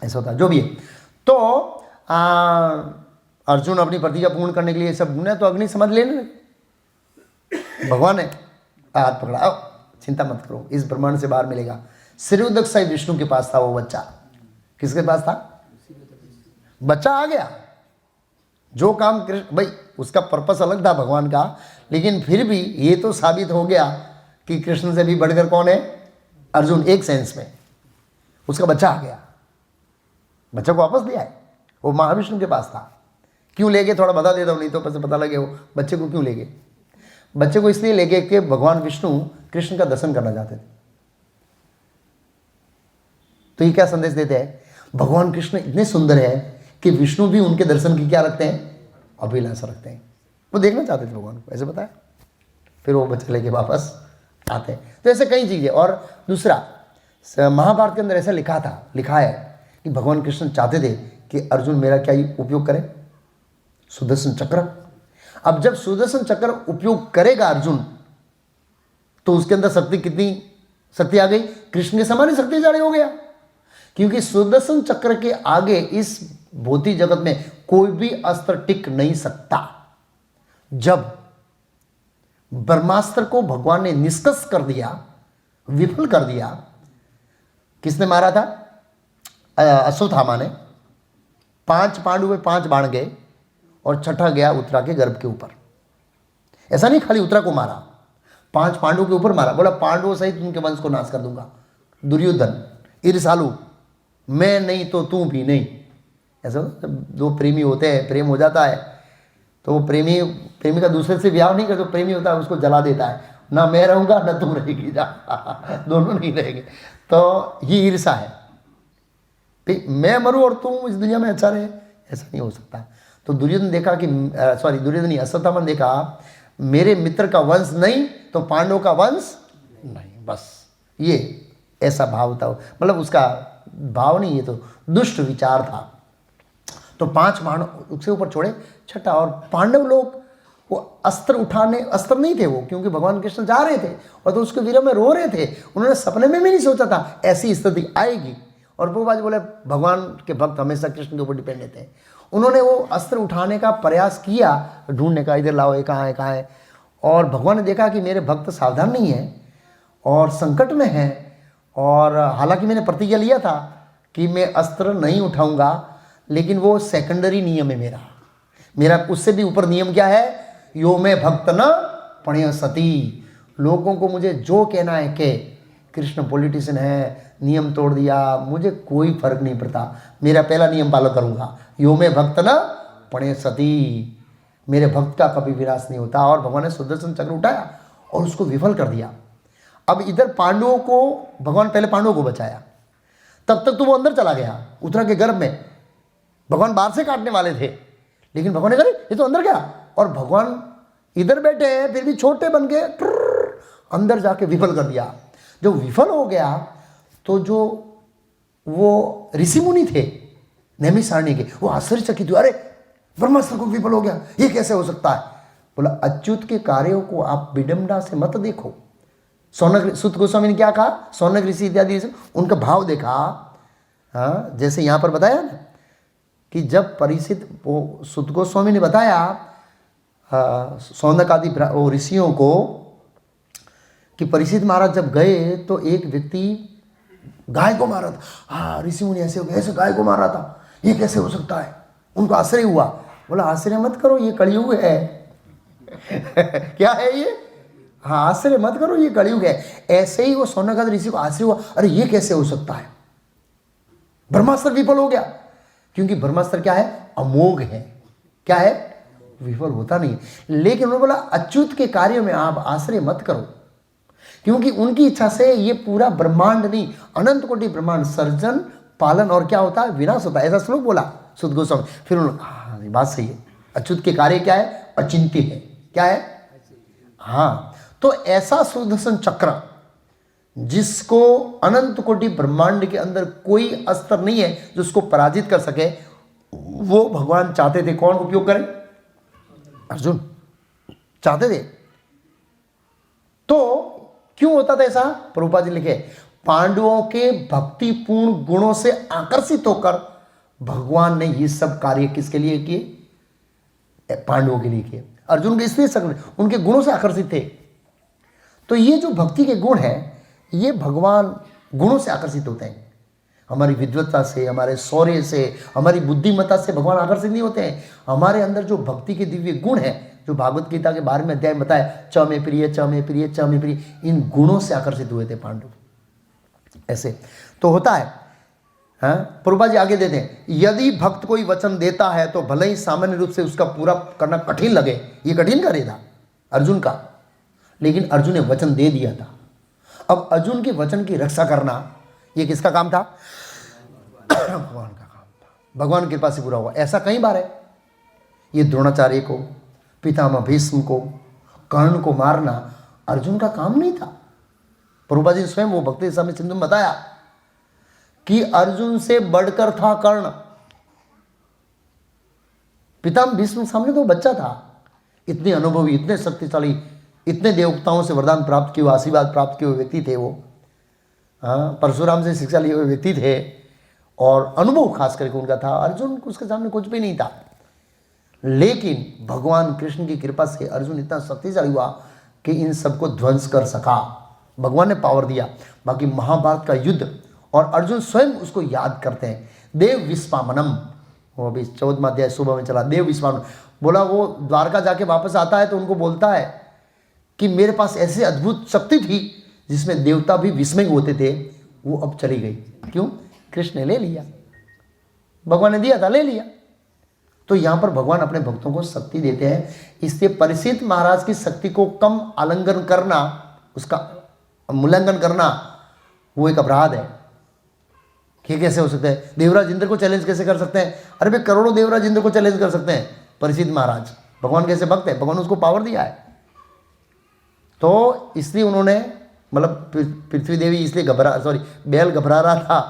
ऐसा होता है, जो भी है। तो अर्जुन अपनी प्रतिज्ञा पूर्ण करने के लिए सब ढूंढे, तो अग्नि समझ लेने, भगवान ने हाथ पकड़ा, आओ चिंता मत करो, इस ब्रह्मांड से बाहर मिलेगा। श्रीउदक से विष्णु के पास था वो बच्चा, किसके पास था? बच्चा आ गया। जो काम कृष्ण, भाई उसका पर्पस अलग था भगवान का, लेकिन फिर भी ये तो साबित हो गया कि कृष्ण से भी बढ़कर कौन है? अर्जुन। एक सेंस में उसका बच्चा आ गया, बच्चा को वापस दिया है, वो महाविष्णु के पास था। क्यों ले गए थोड़ा बता देता हूँ, नहीं तो पता लगे वो बच्चे को क्यों ले गए। बच्चे को इसलिए ले गए कि भगवान विष्णु कृष्ण का दर्शन करना चाहते थे। तो ये क्या संदेश देते हैं? भगवान कृष्ण इतने सुंदर है कि विष्णु भी उनके दर्शन की क्या रखते हैं? अभिलाषा रखते हैं। वो देखना चाहते थे भगवान को, ऐसे बताया। फिर वो बच्चे लेके वापस आते हैं। तो ऐसे कई चीजें। और दूसरा, महाभारत के अंदर ऐसा लिखा है कि भगवान कृष्ण चाहते थे कि अर्जुन मेरा क्या उपयोग करे? सुदर्शन चक्र। अब जब सुदर्शन चक्र उपयोग करेगा अर्जुन, तो उसके अंदर शक्ति, कितनी शक्ति आ गई? कृष्ण के समान ही शक्तिशाली हो गया। क्योंकि सुदर्शन चक्र के आगे इस भौतिक जगत में कोई भी अस्त्र टिक नहीं सकता। जब ब्रह्मास्त्र को भगवान ने निष्कर्ष कर दिया, विफल कर दिया, किसने मारा था? अश्वत्थामा ने। 5 पांडु में 5 बाण गए और छठा गया उत्तरा के गर्भ के ऊपर। ऐसा नहीं खाली उत्तरा को मारा, 5 पांडवों के ऊपर मारा। बोला पांडवों सहित उनके वंश को नाश कर दूंगा। दुर्योधन ईर्षालु, मैं नहीं तो तू भी नहीं। ऐसा जब दो प्रेमी होते हैं, प्रेम हो जाता है, तो वो प्रेमी का दूसरे से ब्याह नहीं करता, तो प्रेमी होता है उसको जला देता है, ना मैं रहूंगा ना तुम रहेगी, जा दोनों नहीं रहेंगे। तो ये ईर्षा है, मैं मरूं और तुम इस दुनिया में अच्छा रहे, ऐसा नहीं हो सकता। तो दुर्योधन देखा कि दुर्योधन नहीं, अश्वत्थामा ने देखा मेरे मित्र का वंश नहीं तो पांडवों का वंश नहीं, बस ये ऐसा भाव था। मतलब उसका भाव नहीं, ये तो दुष्ट विचार था। तो 5 बाण उसके ऊपर छोड़े, छठा। और पांडव लोग वो अस्त्र नहीं थे वो, क्योंकि भगवान कृष्ण जा रहे थे और तो उसके विरह में रो रहे थे। उन्होंने सपने में भी नहीं सोचा था ऐसी स्थिति आएगी। और वो बात बोले, भगवान के भक्त हमेशा कृष्ण के ऊपर डिपेंड रहते हैं। उन्होंने वो अस्त्र उठाने का प्रयास किया, ढूंढने का, इधर लाओ, ये कहाँ है। और भगवान ने देखा कि मेरे भक्त सावधान नहीं है और संकट में है, और हालांकि मैंने प्रतिज्ञा लिया था कि मैं अस्त्र नहीं उठाऊंगा, लेकिन वो सेकेंडरी नियम है मेरा उससे भी ऊपर नियम क्या है? यो में भक्त न पण्य सती। लोगों को मुझे जो कहना है कि कृष्ण पॉलिटिशियन है, नियम तोड़ दिया, मुझे कोई फर्क नहीं पड़ता, मेरा पहला नियम पालन करूंगा, यो में भक्त न पण्य सती। मेरे भक्त का कभी विनाश नहीं होता। और भगवान ने सुदर्शन चक्र उठाया और उसको विफल कर दिया। अब इधर पांडवों को भगवान, पहले पांडवों को बचाया, तब तक तो वो अंदर चला गया उत्तरा के गर्भ में। भगवान बाहर से काटने वाले थे, लेकिन भगवान ने कहा ये तो अंदर गया, और भगवान इधर बैठे हैं फिर भी छोटे बन के अंदर जाके विफल कर दिया। जब विफल हो गया तो जो वो ऋषि मुनि थे नैमिषारण्य के, वो आश्चर्यचकित हुए, अरे ब्रह्मास्त्र को विफल हो गया, ये कैसे हो सकता है? बोला अच्युत के कार्यों को आप विडंबना से मत देखो। सौनक सुत गोस्वामी ने क्या कहा? सौनक ऋषि इत्यादि उनका भाव देखा। हाँ, जैसे यहाँ पर बताया ना कि जब परीक्षित, वो सुत गोस्वामी ने बताया सौनक आदि वो ऋषियों को कि परीक्षित महाराज जब गए तो एक व्यक्ति गाय को मारा था। हाँ, ऋषि मुनि ऐसे हो गए, ऐसे गाय को मार रहा था, ये कैसे हो सकता है? उनको आश्चर्य हुआ। बोला आश्चर्य मत करो, ये कलयुग है। क्या है ये? हाँ, आश्चर्य मत करो, ये कलयुग है। ऐसे ही वो सौनक आदि ऋषि को आश्चर्य हुआ, अरे ये कैसे हो सकता है? ब्रह्मास्त्र विफल हो गया, क्योंकि ब्रह्मास्त्र क्या है? अमोघ है। क्या है? विफल होता नहीं। लेकिन उन्होंने बोला अच्युत के कार्यों में आप आश्चर्य मत करो, क्योंकि उनकी इच्छा से ये पूरा ब्रह्मांड नहीं, अनंत कोटि ब्रह्मांड सर्जन, पालन और क्या होता है? विनाश होता है। ऐसा श्लोक बोला सुत गोस्वामी। फिर उन्होंने हाँ, ये बात सही है, अच्युत के कार्य क्या है? अचिंत्य है। क्या है? हाँ, तो ऐसा सुदर्शन चक्र जिसको अनंत कोटि ब्रह्मांड के अंदर कोई अस्त्र नहीं है जो उसको पराजित कर सके, वो भगवान चाहते थे कौन उपयोग करे? अर्जुन चाहते थे। तो क्यों होता था ऐसा? प्रभुपाद जी लिखे, पांडवों के भक्तिपूर्ण गुणों से आकर्षित होकर भगवान ने ये सब कार्य किसके लिए किए? पांडवों के लिए किए। अर्जुन के इसलिए उनके गुणों से आकर्षित थे। तो ये जो भक्ति के गुण है, ये भगवान गुणों से आकर्षित होते हैं। हमारी विद्वत्ता से, हमारे शौर्य से, हमारी बुद्धिमत्ता से भगवान आकर्षित नहीं होते हैं। हमारे अंदर जो भक्ति के दिव्य गुण है, जो भागवत गीता के 12वें अध्याय में बताया, च में प्रिय, च में प्रिय, च में प्रिय, इन गुणों से आकर्षित हुए थे पांडव। ऐसे तो होता है। हाँ, प्रभुपाद जी आगे देते हैं, यदि भक्त कोई वचन देता है तो भले ही सामान्य रूप से उसका पूरा करना कठिन लगे, ये कठिन कार्य था अर्जुन का, लेकिन अर्जुन ने वचन दे दिया था। अब अर्जुन के वचन की रक्षा करना ये किसका काम था? भगवान का काम था। भगवान की कृपा से पूरा हुआ। ऐसा कई बार है। ये द्रोणाचार्य को, पितामह भीष्म को, कर्ण को मारना अर्जुन का काम नहीं था। प्रभुपाद जी स्वयं वो भक्ति समय सिंधु में बताया कि अर्जुन से बढ़कर था कर्ण। पितामह भीष्म सामने तो बच्चा था। इतने अनुभवी, इतने शक्तिशाली, इतने देवताओं से वरदान प्राप्त किए हुए, आशीर्वाद प्राप्त किए हुए व्यक्ति थे वो। हाँ, परशुराम से शिक्षा लिए हुए व्यक्ति थे और अनुभव खास करके उनका था। अर्जुन उसके सामने कुछ भी नहीं था। लेकिन भगवान कृष्ण की कृपा से अर्जुन इतना शक्तिशाली हुआ कि इन सबको ध्वंस कर सका। भगवान ने पावर दिया। बाकी महाभारत का युद्ध, और अर्जुन स्वयं उसको याद करते हैं, देव विस्फामनम, वो अभी 14वां अध्याय सुबह में चला, देव विस्फामनम बोला। वो द्वारका जाके वापस आता है तो उनको बोलता है कि मेरे पास ऐसी अद्भुत शक्ति थी जिसमें देवता भी विस्मय होते थे, वो अब चली गई। क्यों? कृष्ण ने ले लिया, भगवान ने दिया था, ले लिया। तो यहां पर भगवान अपने भक्तों को शक्ति देते हैं। इसलिए परीक्षित महाराज की शक्ति को कम आलिंगन करना, उसका मूल्यांकन करना, वो एक अपराध है। ये कैसे हो सकता है? देवराज इंद्र को चैलेंज कैसे कर सकते हैं? अरे भाई, करोड़ों देवराज इंद्र को चैलेंज कर सकते हैं परीक्षित महाराज। भगवान कैसे भक्त है? भगवान उसको पावर दिया है। तो इसलिए उन्होंने, मतलब पृथ्वी देवी इसलिए बैल घबरा रहा था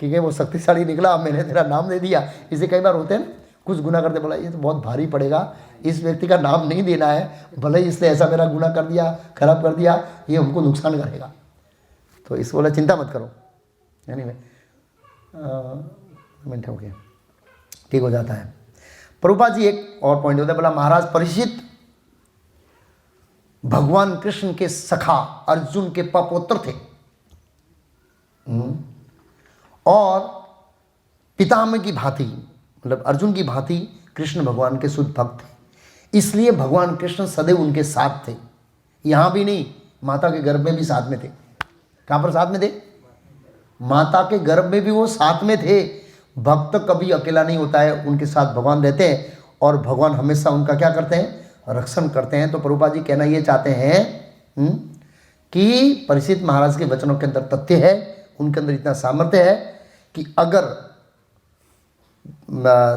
क्योंकि वो शक्तिशाली निकला, मैंने तेरा नाम दे दिया। इसे कई बार होते हैं ना, कुछ गुनाह करते, बोला ये तो बहुत भारी पड़ेगा, इस व्यक्ति का नाम नहीं देना है, भले ही इसने ऐसा मेरा गुनाह कर दिया, खराब कर दिया, ये हमको नुकसान करेगा। तो इसको बोला चिंता मत करो, यानी मिनट हो गया, ठीक हो जाता है। प्रभुपाद जी एक और पॉइंट होता है, बोला महाराज परीक्षित भगवान कृष्ण के सखा अर्जुन के पपौत्र थे और पितामह की भांति, मतलब अर्जुन की भांति कृष्ण भगवान के शुद्ध भक्त थे। इसलिए भगवान कृष्ण सदैव उनके साथ थे। यहां भी नहीं, माता के गर्भ में भी साथ में थे। कहां पर साथ में थे? माता के गर्भ में भी वो साथ में थे। भक्त कभी अकेला नहीं होता है, उनके साथ भगवान रहते हैं और भगवान हमेशा उनका क्या करते हैं? रक्षण करते हैं। तो प्रभुपाद जी कहना ये चाहते हैं कि परीक्षित महाराज के वचनों के अंदर तथ्य है, उनके अंदर इतना सामर्थ्य है कि अगर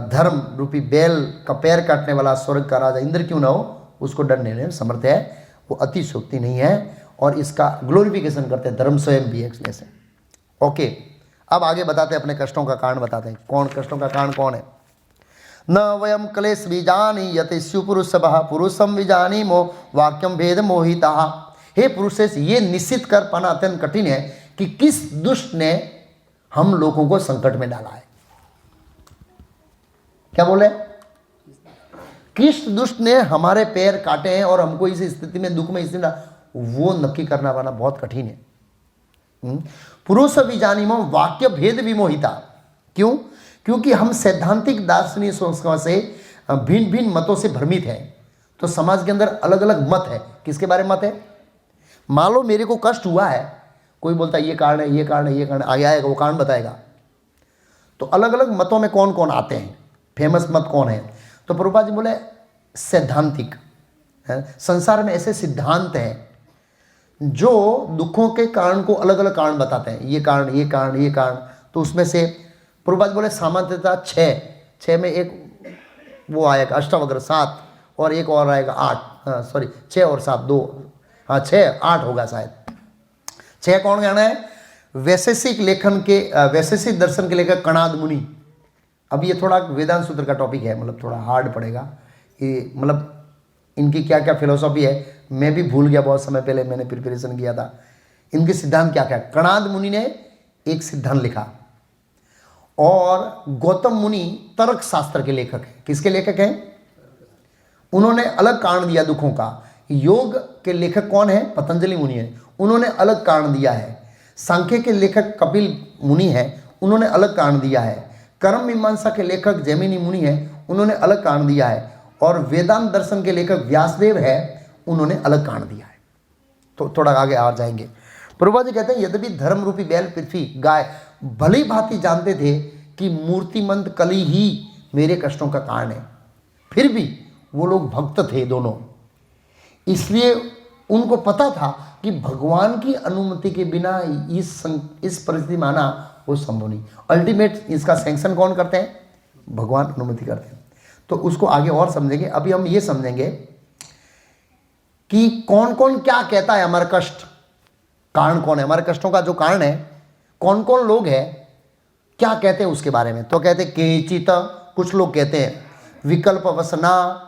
धर्म रूपी बैल का पैर काटने वाला स्वर्ग का राजा इंद्र क्यों ना हो, उसको डरने में समर्थ है। वो अतिशोक्ति नहीं है और इसका ग्लोरिफिकेशन करते हैं, धर्म स्वयं भी है इसमें से। ओके, अब आगे बताते हैं, अपने कष्टों का कारण बताते हैं। कौन कष्टों का कारण कौन है? न वयम क्लेश विजानी यते पुरुष पुरुषम विजानी मो वाक्यम भेद मोहिता। हे पुरुषेश, ये निश्चित कर पाना अत्यंत कठिन है कि किस दुष्ट ने हम लोगों को संकट में डाला है। क्या बोले? किस दुष्ट ने हमारे पैर काटे हैं और हमको इस स्थिति में, दुख में स्थिति, वो नक्की करना पाना बहुत कठिन है। पुरुष विजानीमो वाक्य भेद विमोहिता। क्यों? क्योंकि हम सैद्धांतिक दार्शनिक संस्कार से भिन्न भिन्न मतों से भ्रमित हैं। तो समाज के अंदर अलग अलग मत है। किसके बारे में मत है? मान लो मेरे को कष्ट हुआ है, कोई बोलता है ये कारण है, ये कारण है, ये कारण, आगे आएगा वो कारण बताएगा। तो अलग अलग मतों में कौन कौन आते हैं? फेमस मत कौन है? तो प्रभुपाद जी बोले सैद्धांतिक है। संसार में ऐसे सिद्धांत हैं जो दुखों के कारण को अलग अलग कारण बताते हैं, ये कारण, ये कारण, ये कारण। तो उसमें से प्रभुपाद बोले सामान्यतः 6 में एक वो आएगा अष्टावक्र 7 और एक और आएगा 8, 6 और 7 2, 6 8 होगा शायद। 6 कौन कहना है? वैशेषिक लेखन के वैशेषिक दर्शन के लेखक कणाद मुनि। अब ये थोड़ा वेदांत सूत्र का टॉपिक है, मतलब थोड़ा हार्ड पड़ेगा ये, मतलब इनकी क्या क्या फिलोसॉफी है मैं भी भूल गया, बहुत समय पहले मैंने प्रिपरेशन किया था। इनके सिद्धांत क्या क्या? कणाद मुनि ने एक सिद्धांत लिखा और गौतम मुनि तर्क शास्त्र के लेखक हैं। किसके लेखक हैं? उन्होंने अलग कारण दिया दुखों का। योग के लेखक कौन है? पतंजलि मुनि है, उन्होंने अलग कारण दिया है। सांख्य के लेखक कपिल मुनि है, उन्होंने अलग कारण दिया है। कर्म मीमांसा के लेखक जैमिनी मुनि है, उन्होंने अलग कारण दिया है। और वेदांत दर्शन के लेखक व्यासदेव है, उन्होंने अलग कारण दिया है। तो थोड़ा आगे आ जाएंगे। प्रभुपाद जी कहते हैं यद्यपि धर्म रूपी बैल पृथ्वी गाय भली भांति जानते थे कि मूर्तिमंत कली ही मेरे कष्टों का कारण है, फिर भी वो लोग भक्त थे दोनों, इसलिए उनको पता था कि भगवान की अनुमति के बिना इस परिस्थिति में आना वो संभव नहीं। अल्टीमेट इसका सैंक्शन कौन करते हैं? भगवान अनुमति करते हैं। तो उसको आगे और समझेंगे। अभी हम ये समझेंगे कि कौन कौन क्या कहता है हमारा कष्ट, कारण कौन है हमारे कष्टों का, जो कारण है कौन कौन लोग हैं, क्या कहते हैं उसके बारे में। तो कहते हैं केचित, कुछ लोग कहते हैं विकल्प वसना,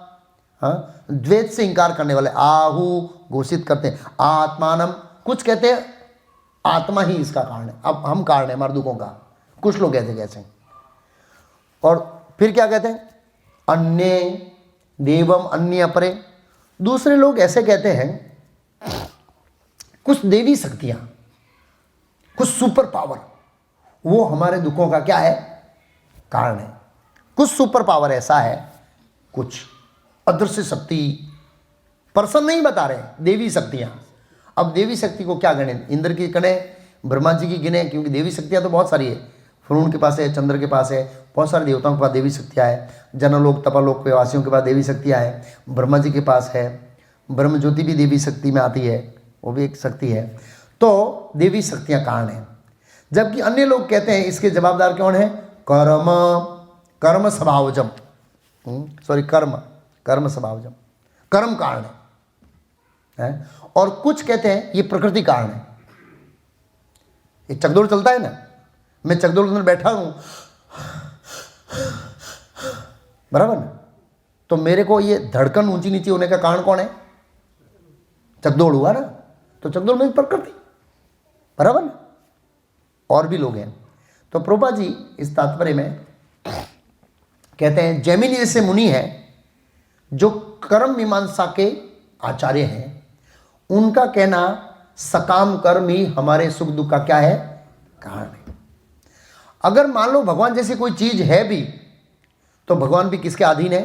द्वैत से इंकार करने वाले, आहु घोषित करते हैं आत्मानम, कुछ कहते हैं आत्मा ही इसका कारण है, अब हम कारण है हमारे दुखों का, कुछ लोग कहते हैं कैसे। और फिर क्या कहते हैं? अन्य देवम अन्य अपरे, दूसरे लोग ऐसे कहते हैं कुछ देवी शक्तियां, कुछ सुपर पावर, वो हमारे दुखों का क्या है? कारण है। कुछ सुपर पावर ऐसा है, कुछ अदृश्य शक्ति, पर्सन नहीं बता रहे, देवी शक्तियां। अब देवी शक्ति को क्या गणे? इंद्र की गणे, ब्रह्मा जी की गिने, क्योंकि देवी शक्तियां तो बहुत सारी है। वरुण के पास है, चंद्र के पास है, बहुत सारे देवताओं के पास देवी शक्तियाँ है। जनलोक तपालोक के वासियों के पास देवी शक्तियाँ है। ब्रह्मा जी के पास है, ब्रह्म ज्योति भी देवी शक्ति में आती है, वो भी एक शक्ति है। तो देवी शक्तियाँ कारण हैं। जबकि अन्य लोग कहते हैं इसके जवाबदार कौन है? कर्म, कर्म स्वभावजम, कर्म स्वभावजम, कर्म कारण है। और कुछ कहते हैं ये प्रकृति कारण है। ये चकदौड़ चलता है ना, मैं चकदौड़ के अंदर बैठा हूं, बराबर ना, तो मेरे को ये धड़कन ऊंची नीची होने का कारण कौन है? चकदौड़ हुआ ना, तो चकदौड़ में प्रकृति, बराबर ना। और भी लोग हैं। तो प्रभुपाद जी इस तात्पर्य में कहते हैं जैमिनी जैसे मुनि है जो कर्म मीमांसा के आचार्य हैं, उनका कहना सकाम कर्म ही हमारे सुख दुख का क्या है? कारण है। अगर मान लो भगवान जैसी कोई चीज है भी, तो भगवान भी किसके अधीन है?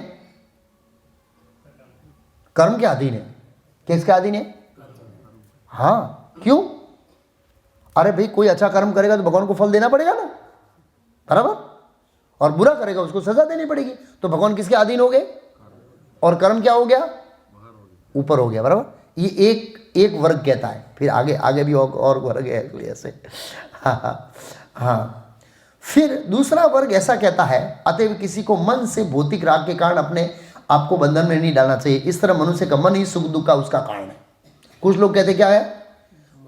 कर्म के अधीन है। किसके अधीन है? हाँ, क्यों? अरे भाई कोई अच्छा कर्म करेगा तो भगवान को फल देना पड़ेगा ना, बराबर, और बुरा करेगा उसको सजा देनी पड़ेगी। तो भगवान किसके अधीन हो गए? और कर्म क्या हो गया? ऊपर हो गया, बराबर। ये एक वर्ग कहता है, फिर आगे भी और वर्ग है ऐसे। हाँ। फिर दूसरा वर्ग ऐसा कहता है अतएव किसी को मन से भौतिक राग के कारण अपने आप को बंधन में नहीं डालना चाहिए। इस तरह मनुष्य का मन ही सुख दुख का उसका कारण है। कुछ लोग कहते क्या है?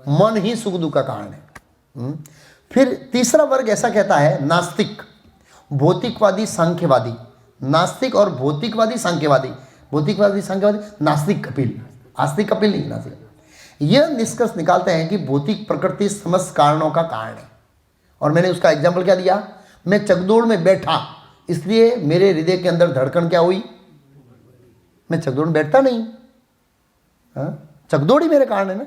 मन ही सुख दुख का कारण है। फिर तीसरा वर्ग ऐसा कहता है नास्तिक, भौतिकवादी, सांख्यवादी। नास्तिक और भौतिकवादी, सांख्यवादी, भौतिकवादी सांख्यवादी, नास्तिक कपिल, आस्तिक कपिल नहीं, नास्तिक। यह निष्कर्ष निकालते हैं कि भौतिक प्रकृति समस्त कारणों का कारण है। और मैंने उसका एग्जाम्पल क्या दिया? मैं चकदौड़ में बैठा, इसलिए मेरे हृदय के अंदर धड़कन क्या हुई? मैं चकदौड़ में बैठता नहीं, चकदौड़ ही मेरे कारण है ना।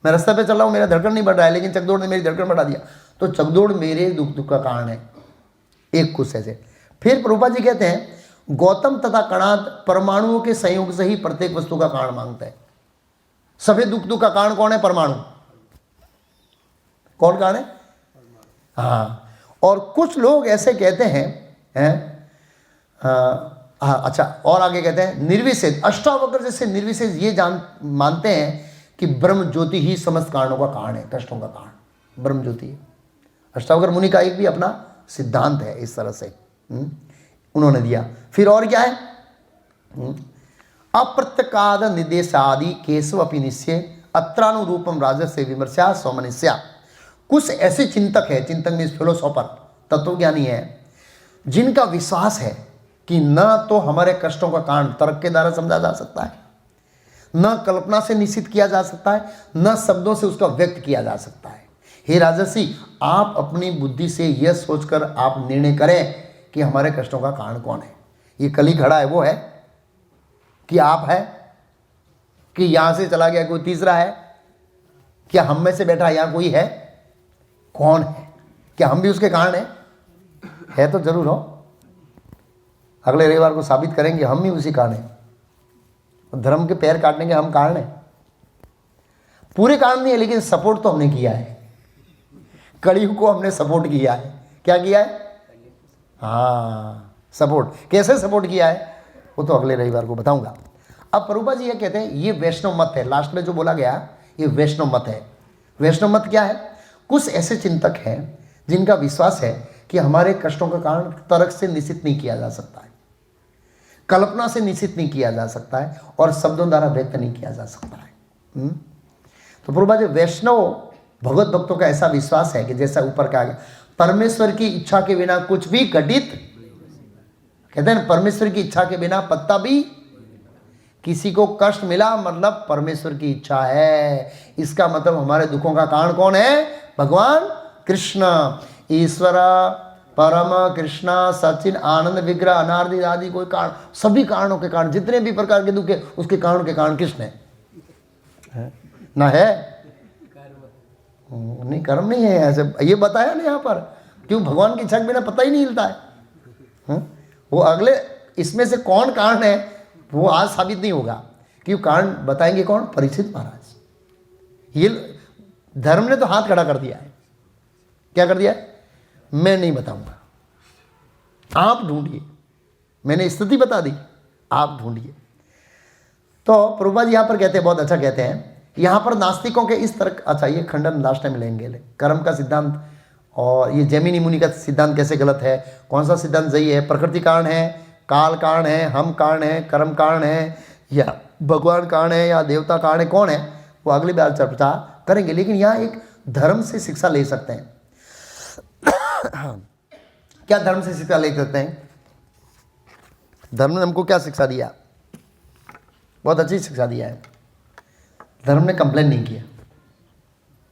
मैं रास्ते पे चल रहा हूँ, मेरा धड़कन नहीं बढ़ रहा है, लेकिन चकदौड़ ने मेरी धड़कन बढ़ा दिया, तो चकदौड़ मेरे दुख का कारण है। एक कुछ ऐसे। फिर प्रभुपाद जी कहते हैं गौतम तथा कणाद परमाणुओं के संयोग से ही प्रत्येक वस्तु का कारण मांगता है। सभी दुख का कारण कौन है? परमाणु। कौन कारण है? हाँ। और कुछ लोग ऐसे कहते हैं, अच्छा, और आगे कहते हैं निर्विशेष, अष्टावक्र जैसे निर्विशेष ये मानते हैं कि ब्रह्म ज्योति ही समस्त कारणों का कारण है, कष्टों का कारण ब्रह्म ज्योति है। अष्टावक्र मुनि का एक भी अपना सिद्धांत है, इस तरह से उन्होंने दिया। फिर और क्या है? अप्रत्यकाद निदेशादि केशव अपि निश्चय अत्रानुरूपम राजस्य विमर्शा सौमनिस्या। कुछ ऐसे चिंतक है, चिंतक मीन्स फिलोसोफर, तत्वज्ञानी है, जिनका विश्वास है कि न तो हमारे कष्टों का कारण तर्क के द्वारा समझा जा सकता है, न कल्पना से निश्चित किया जा सकता है, न शब्दों से उसका व्यक्त किया जा सकता है। हे राजर्षि, आप अपनी बुद्धि से यह सोचकर आप निर्णय करें कि हमारे कष्टों का कारण कौन है। ये कली खड़ा है, वो है कि आप है, कि यहां से चला गया कोई तीसरा है, क्या हम में से बैठा यहां कोई है, कौन है, क्या हम भी उसके कारण है तो जरूर हो। अगले रविवार को साबित करेंगे हम ही उसी कारण है। धर्म के पैर काटने के हम कारण है, पूरे कारण नहीं है, लेकिन सपोर्ट तो हमने किया है। कलयुग को हमने सपोर्ट किया है। क्या किया है? हाँ, सपोर्ट। कैसे सपोर्ट किया है वो तो अगले रविवार को बताऊंगा। अब प्रभुपाद जी ये कहते हैं ये वैष्णव मत है। लास्ट में जो बोला गया ये वैष्णव मत है। वैष्णव मत क्या है? कुछ ऐसे चिंतक हैं जिनका विश्वास है कि हमारे कष्टों का कारण तर्क से निश्चित नहीं किया जा सकता है, कल्पना से निश्चित नहीं किया जा सकता है, और शब्दों द्वारा व्यक्त नहीं किया जा सकता है। तो प्रभुपाद जी, वैष्णव भगवत भक्तों का ऐसा विश्वास है कि जैसा ऊपर कहा गया, परमेश्वर की इच्छा के बिना कुछ भी घटित, कहते हैं परमेश्वर की इच्छा के बिना पत्ता भी, किसी को कष्ट मिला मतलब परमेश्वर की इच्छा है। इसका मतलब हमारे दुखों का कारण कौन है? भगवान कृष्ण, ईश्वर परम कृष्ण सचिन आनंद विग्रह अनादि आदि कोई कारण, सभी कारणों के कारण, जितने भी प्रकार के दुख है उसके कारण के कारण कृष्ण है ना? है नहीं, कर्म नहीं है ऐसे, ये बताया ना यहाँ पर। क्यों? भगवान की इच्छा के बिना पता ही नहीं हिलता है। वो अगले इसमें से कौन कारण है वो आज साबित नहीं होगा, क्यों? कारण बताएंगे कौन? परीक्षित महाराज। ये धर्म ने तो हाथ खड़ा कर दिया है। क्या कर दिया है? मैं नहीं बताऊंगा, आप ढूंढिए। मैंने स्थिति बता दी, आप ढूंढिए। तो प्रभुपाद जी यहाँ पर कहते हैं, बहुत अच्छा कहते हैं, यहाँ पर नास्तिकों के इस तरह, अच्छा ये खंडन लास्ट टाइम लेंगे, कर्म का सिद्धांत और ये जैमिनी मुनि का सिद्धांत कैसे गलत है, कौन सा सिद्धांत सही है, प्रकृति कारण है, काल कारण है, हम कारण है, कर्म कारण है, या भगवान कारण है, या देवता कारण है, कौन है, वो अगली बार चर्चा करेंगे। लेकिन यहाँ एक धर्म से शिक्षा ले सकते हैं। क्या धर्म से शिक्षा ले सकते हैं? धर्म ने हमको क्या शिक्षा दिया? बहुत अच्छी शिक्षा दिया है। धर्म ने कंप्लेन नहीं किया।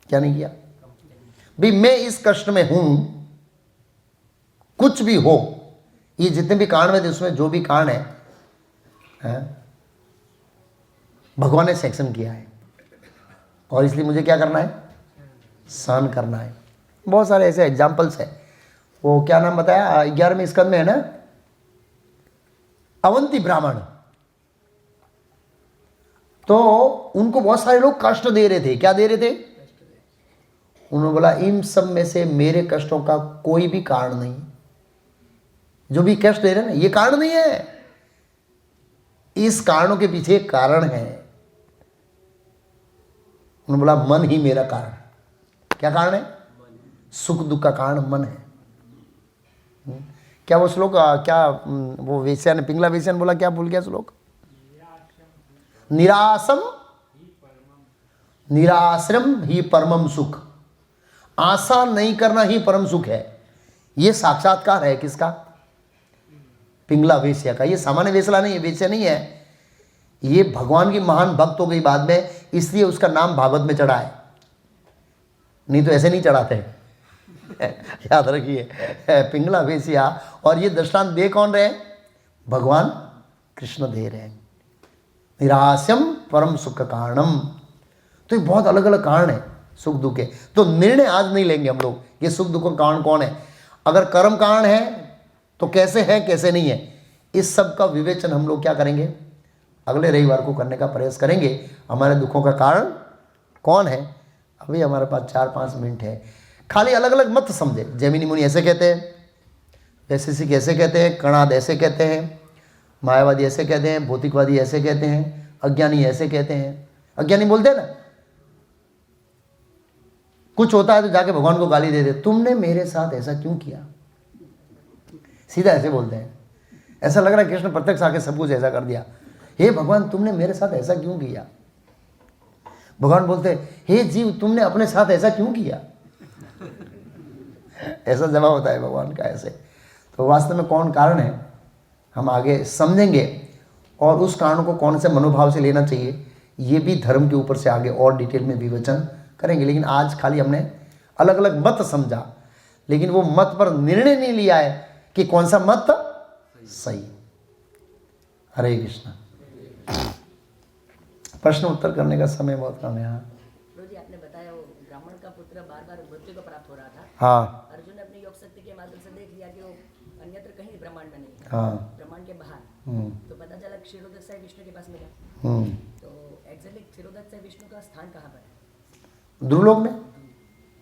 क्या नहीं किया? भी मैं इस कष्ट में हूं, कुछ भी हो, ये जितने भी कारण में थे उसमें जो भी कारण है भगवान ने सेक्शन किया है, और इसलिए मुझे क्या करना है? सहन करना है। बहुत सारे ऐसे एग्जाम्पल्स है। वो क्या नाम बताया 11वें स्कंद में है ना, अवंती ब्राह्मण। तो उनको बहुत सारे लोग कष्ट दे रहे थे। क्या दे रहे थे? उन्होंने बोला इन सब में से मेरे कष्टों का कोई भी कारण नहीं। जो भी कष्ट दे रहे हैं ना, ये कारण नहीं है, इस कारणों के पीछे एक कारण है। उन्होंने बोला मन ही मेरा कारण। क्या कारण है? सुख दुख का कारण मन है। क्या वो श्लोक, क्या वो वेश्या ने, पिंगला वेश्या ने बोला, क्या भूल गया श्लोक? निरासम निराश्रम ही परमम सुख। आशा नहीं करना ही परम सुख है। ये साक्षात्कार है किसका? पिंगला वेश्या का। ये सामान्य वेश्या नहीं है, वेश्या नहीं है, ये भगवान की महान भक्त हो गई बाद में, इसलिए उसका नाम भागवत में चढ़ा है, नहीं तो ऐसे नहीं चढ़ाते। याद रखिए, पिंगला वेश्या। और ये दृष्टांत दे कौन रहे? भगवान कृष्ण दे रहे हैं। निरास्यम परम सुख कारणम। तो ये बहुत अलग अलग कारण है सुख दुख के। तो निर्णय आज नहीं लेंगे हम लोग ये सुख दुख का कारण कौन है। अगर कर्म कारण है तो कैसे है कैसे नहीं है, इस सब का विवेचन हम लोग क्या करेंगे? अगले रविवार को करने का प्रयास करेंगे। हमारे दुखों का कारण कौन है? अभी हमारे पास 4-5 मिनट है। खाली अलग अलग मत समझे। जैमिनी मुनि ऐसे कहते हैं, वैशेषिक ऐसे कहते हैं, कणाद ऐसे कहते हैं, मायावादी ऐसे कहते हैं, भौतिकवादी ऐसे कहते हैं, अज्ञानी ऐसे कहते हैं। अज्ञानी बोलते हैं ना, कुछ होता है तो जाके भगवान को गाली दे दे, तुमने मेरे साथ ऐसा क्यों किया, सीधा ऐसे बोलते हैं। ऐसा लग रहा है कृष्ण प्रत्यक्ष आके सब कुछ ऐसा कर दिया। हे भगवान तुमने मेरे साथ ऐसा क्यों किया। भगवान बोलते हे जीव तुमने अपने साथ ऐसा क्यों किया। ऐसा जवाब होता है भगवान का ऐसे। तो वास्तव में कौन कारण है हम आगे समझेंगे, और उस कारण को कौन से मनोभाव से लेना चाहिए ये भी धर्म के ऊपर से आगे और डिटेल में विवेचन करेंगे। लेकिन आज खाली हमने अलग अलग मत समझा, लेकिन वो मत पर निर्णय नहीं लिया है कि कौन सा मत सही। हरे कृष्णा। प्रश्न उत्तर करने का समय बहुत कम है। हाँ गुरु जी, आपने बताया वो ब्राह्मण का पुत्र बार बार मृत्यु को प्राप्त हो रहा था। हाँ अर्जुन ने अपनी योग शक्ति के माध्यम से देख लिया कि वो अन्यत्र कहीं ब्रह्मांड में नहीं है, हाँ ब्रह्मांड के बाहर। तो पता चला क्षीरोदक से विष्णु के पास मिला। तो एग्जैक्टली क्षीरोदक से विष्णु का स्थान कहाँ पर है? ध्रुवलोक में।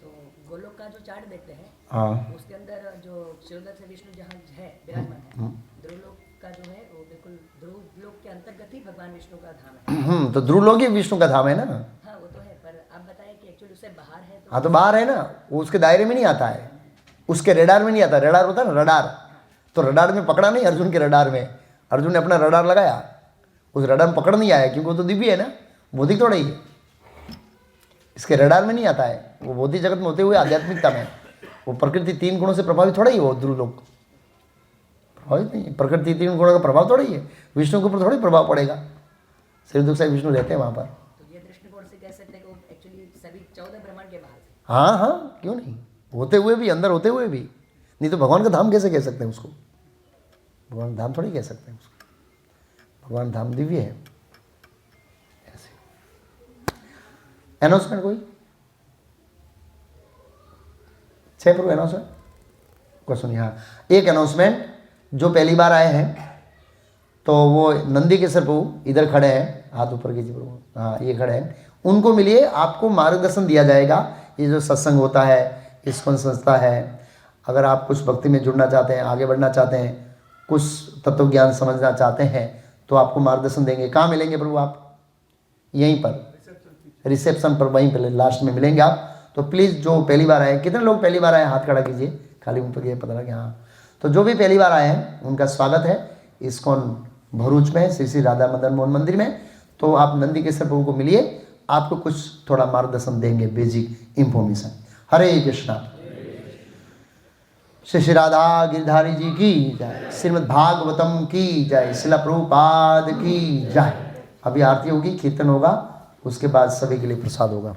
तो गोलोक का जो चार्ट देखते हैं, हाँ उसके अंदर जो क्षीरोदक से विष्णु जहाँ है विराजमान है, ध्रुवलोक का जो है वो बिल्कुल ध्रुवलोक के अंतर्गत ही भगवान विष्णु का धाम है। तो ध्रुवलोक ही विष्णु का धाम है ना। हाँ वो तो है, पर आप बताएं कि एक्चुअली उससे बाहर है तो। हाँ तो बाहर है ना, वो उसके दायरे में नहीं आता है, उसके रडार में नहीं आता। रडार होता है ना, रडार। तो रडार में पकड़ा नहीं अर्जुन के रडार में। अर्जुन ने अपना रडार लगाया, उस रडार में पकड़ नहीं आया, क्योंकि वो तो दिव्य है ना, भौतिक थोड़ा ही है। इसके रडार में नहीं आता है। वो भौतिक जगत में होते हुए आध्यात्मिकता में, वो प्रकृति 3 गुणों से प्रभावित थोड़ा ही वो ध्रुवलोक प्रभावित नहीं है। प्रकृति 3 गुणों का प्रभाव थोड़ा ही है, विष्णु के ऊपर थोड़ी प्रभाव पड़ेगा। श्रीदुख साहिब विष्णु रहते हैं वहाँ पर। तो ये दृष्टिकोण से कह सकते हैं कि वो एक्चुअली सभी 14 ब्रह्मांड के बाहर थे। हाँ हाँ क्यों नहीं, होते हुए भी, अंदर होते हुए भी। नहीं तो भगवान का धाम कैसे कह सकते हैं उसको? भगवान धाम थोड़ी कह सकते हैं उसको। भगवान धाम दिव्य है। ऐसे अनाउंसमेंट कोई प्रभु अनाउंसमेंट को सुनिए। हाँ एक अनाउंसमेंट, जो पहली बार आए हैं तो वो नंदी केसर प्रभु इधर खड़े हैं, हाथ ऊपर कीजिए प्रभु। हाँ ये खड़े हैं, उनको मिलिए, आपको मार्गदर्शन दिया जाएगा। ये जो सत्संग होता है, इस्कॉन संस्था है, अगर आप कुछ भक्ति में जुड़ना चाहते हैं, आगे बढ़ना चाहते हैं, कुछ तत्व ज्ञान समझना चाहते हैं, तो आपको मार्गदर्शन देंगे। कहाँ मिलेंगे प्रभु आप? यहीं पर रिसेप्शन पर, वहीं पर लास्ट में मिलेंगे आप। तो प्लीज़ जो पहली बार आए, कितने लोग पहली बार आए हाथ खड़ा कीजिए, खाली मुँह पर पता लगे। हाँ तो जो भी पहली बार आए हैं उनका स्वागत है इस्कॉन भरूच में, श्री श्री राधा मदन मोहन मंदिर में। तो आप नंदी केसर प्रभु को मिलिए, आपको कुछ थोड़ा मार्गदर्शन देंगे, बेसिक इंफॉर्मेशन। हरे कृष्णा। श्री श्री राधा गिरधारी जी की जय, श्रीमद् भागवतम की जय, शिला प्रभुपाद की जय। अभी आरती होगी, कीर्तन होगा, उसके बाद सभी के लिए प्रसाद होगा।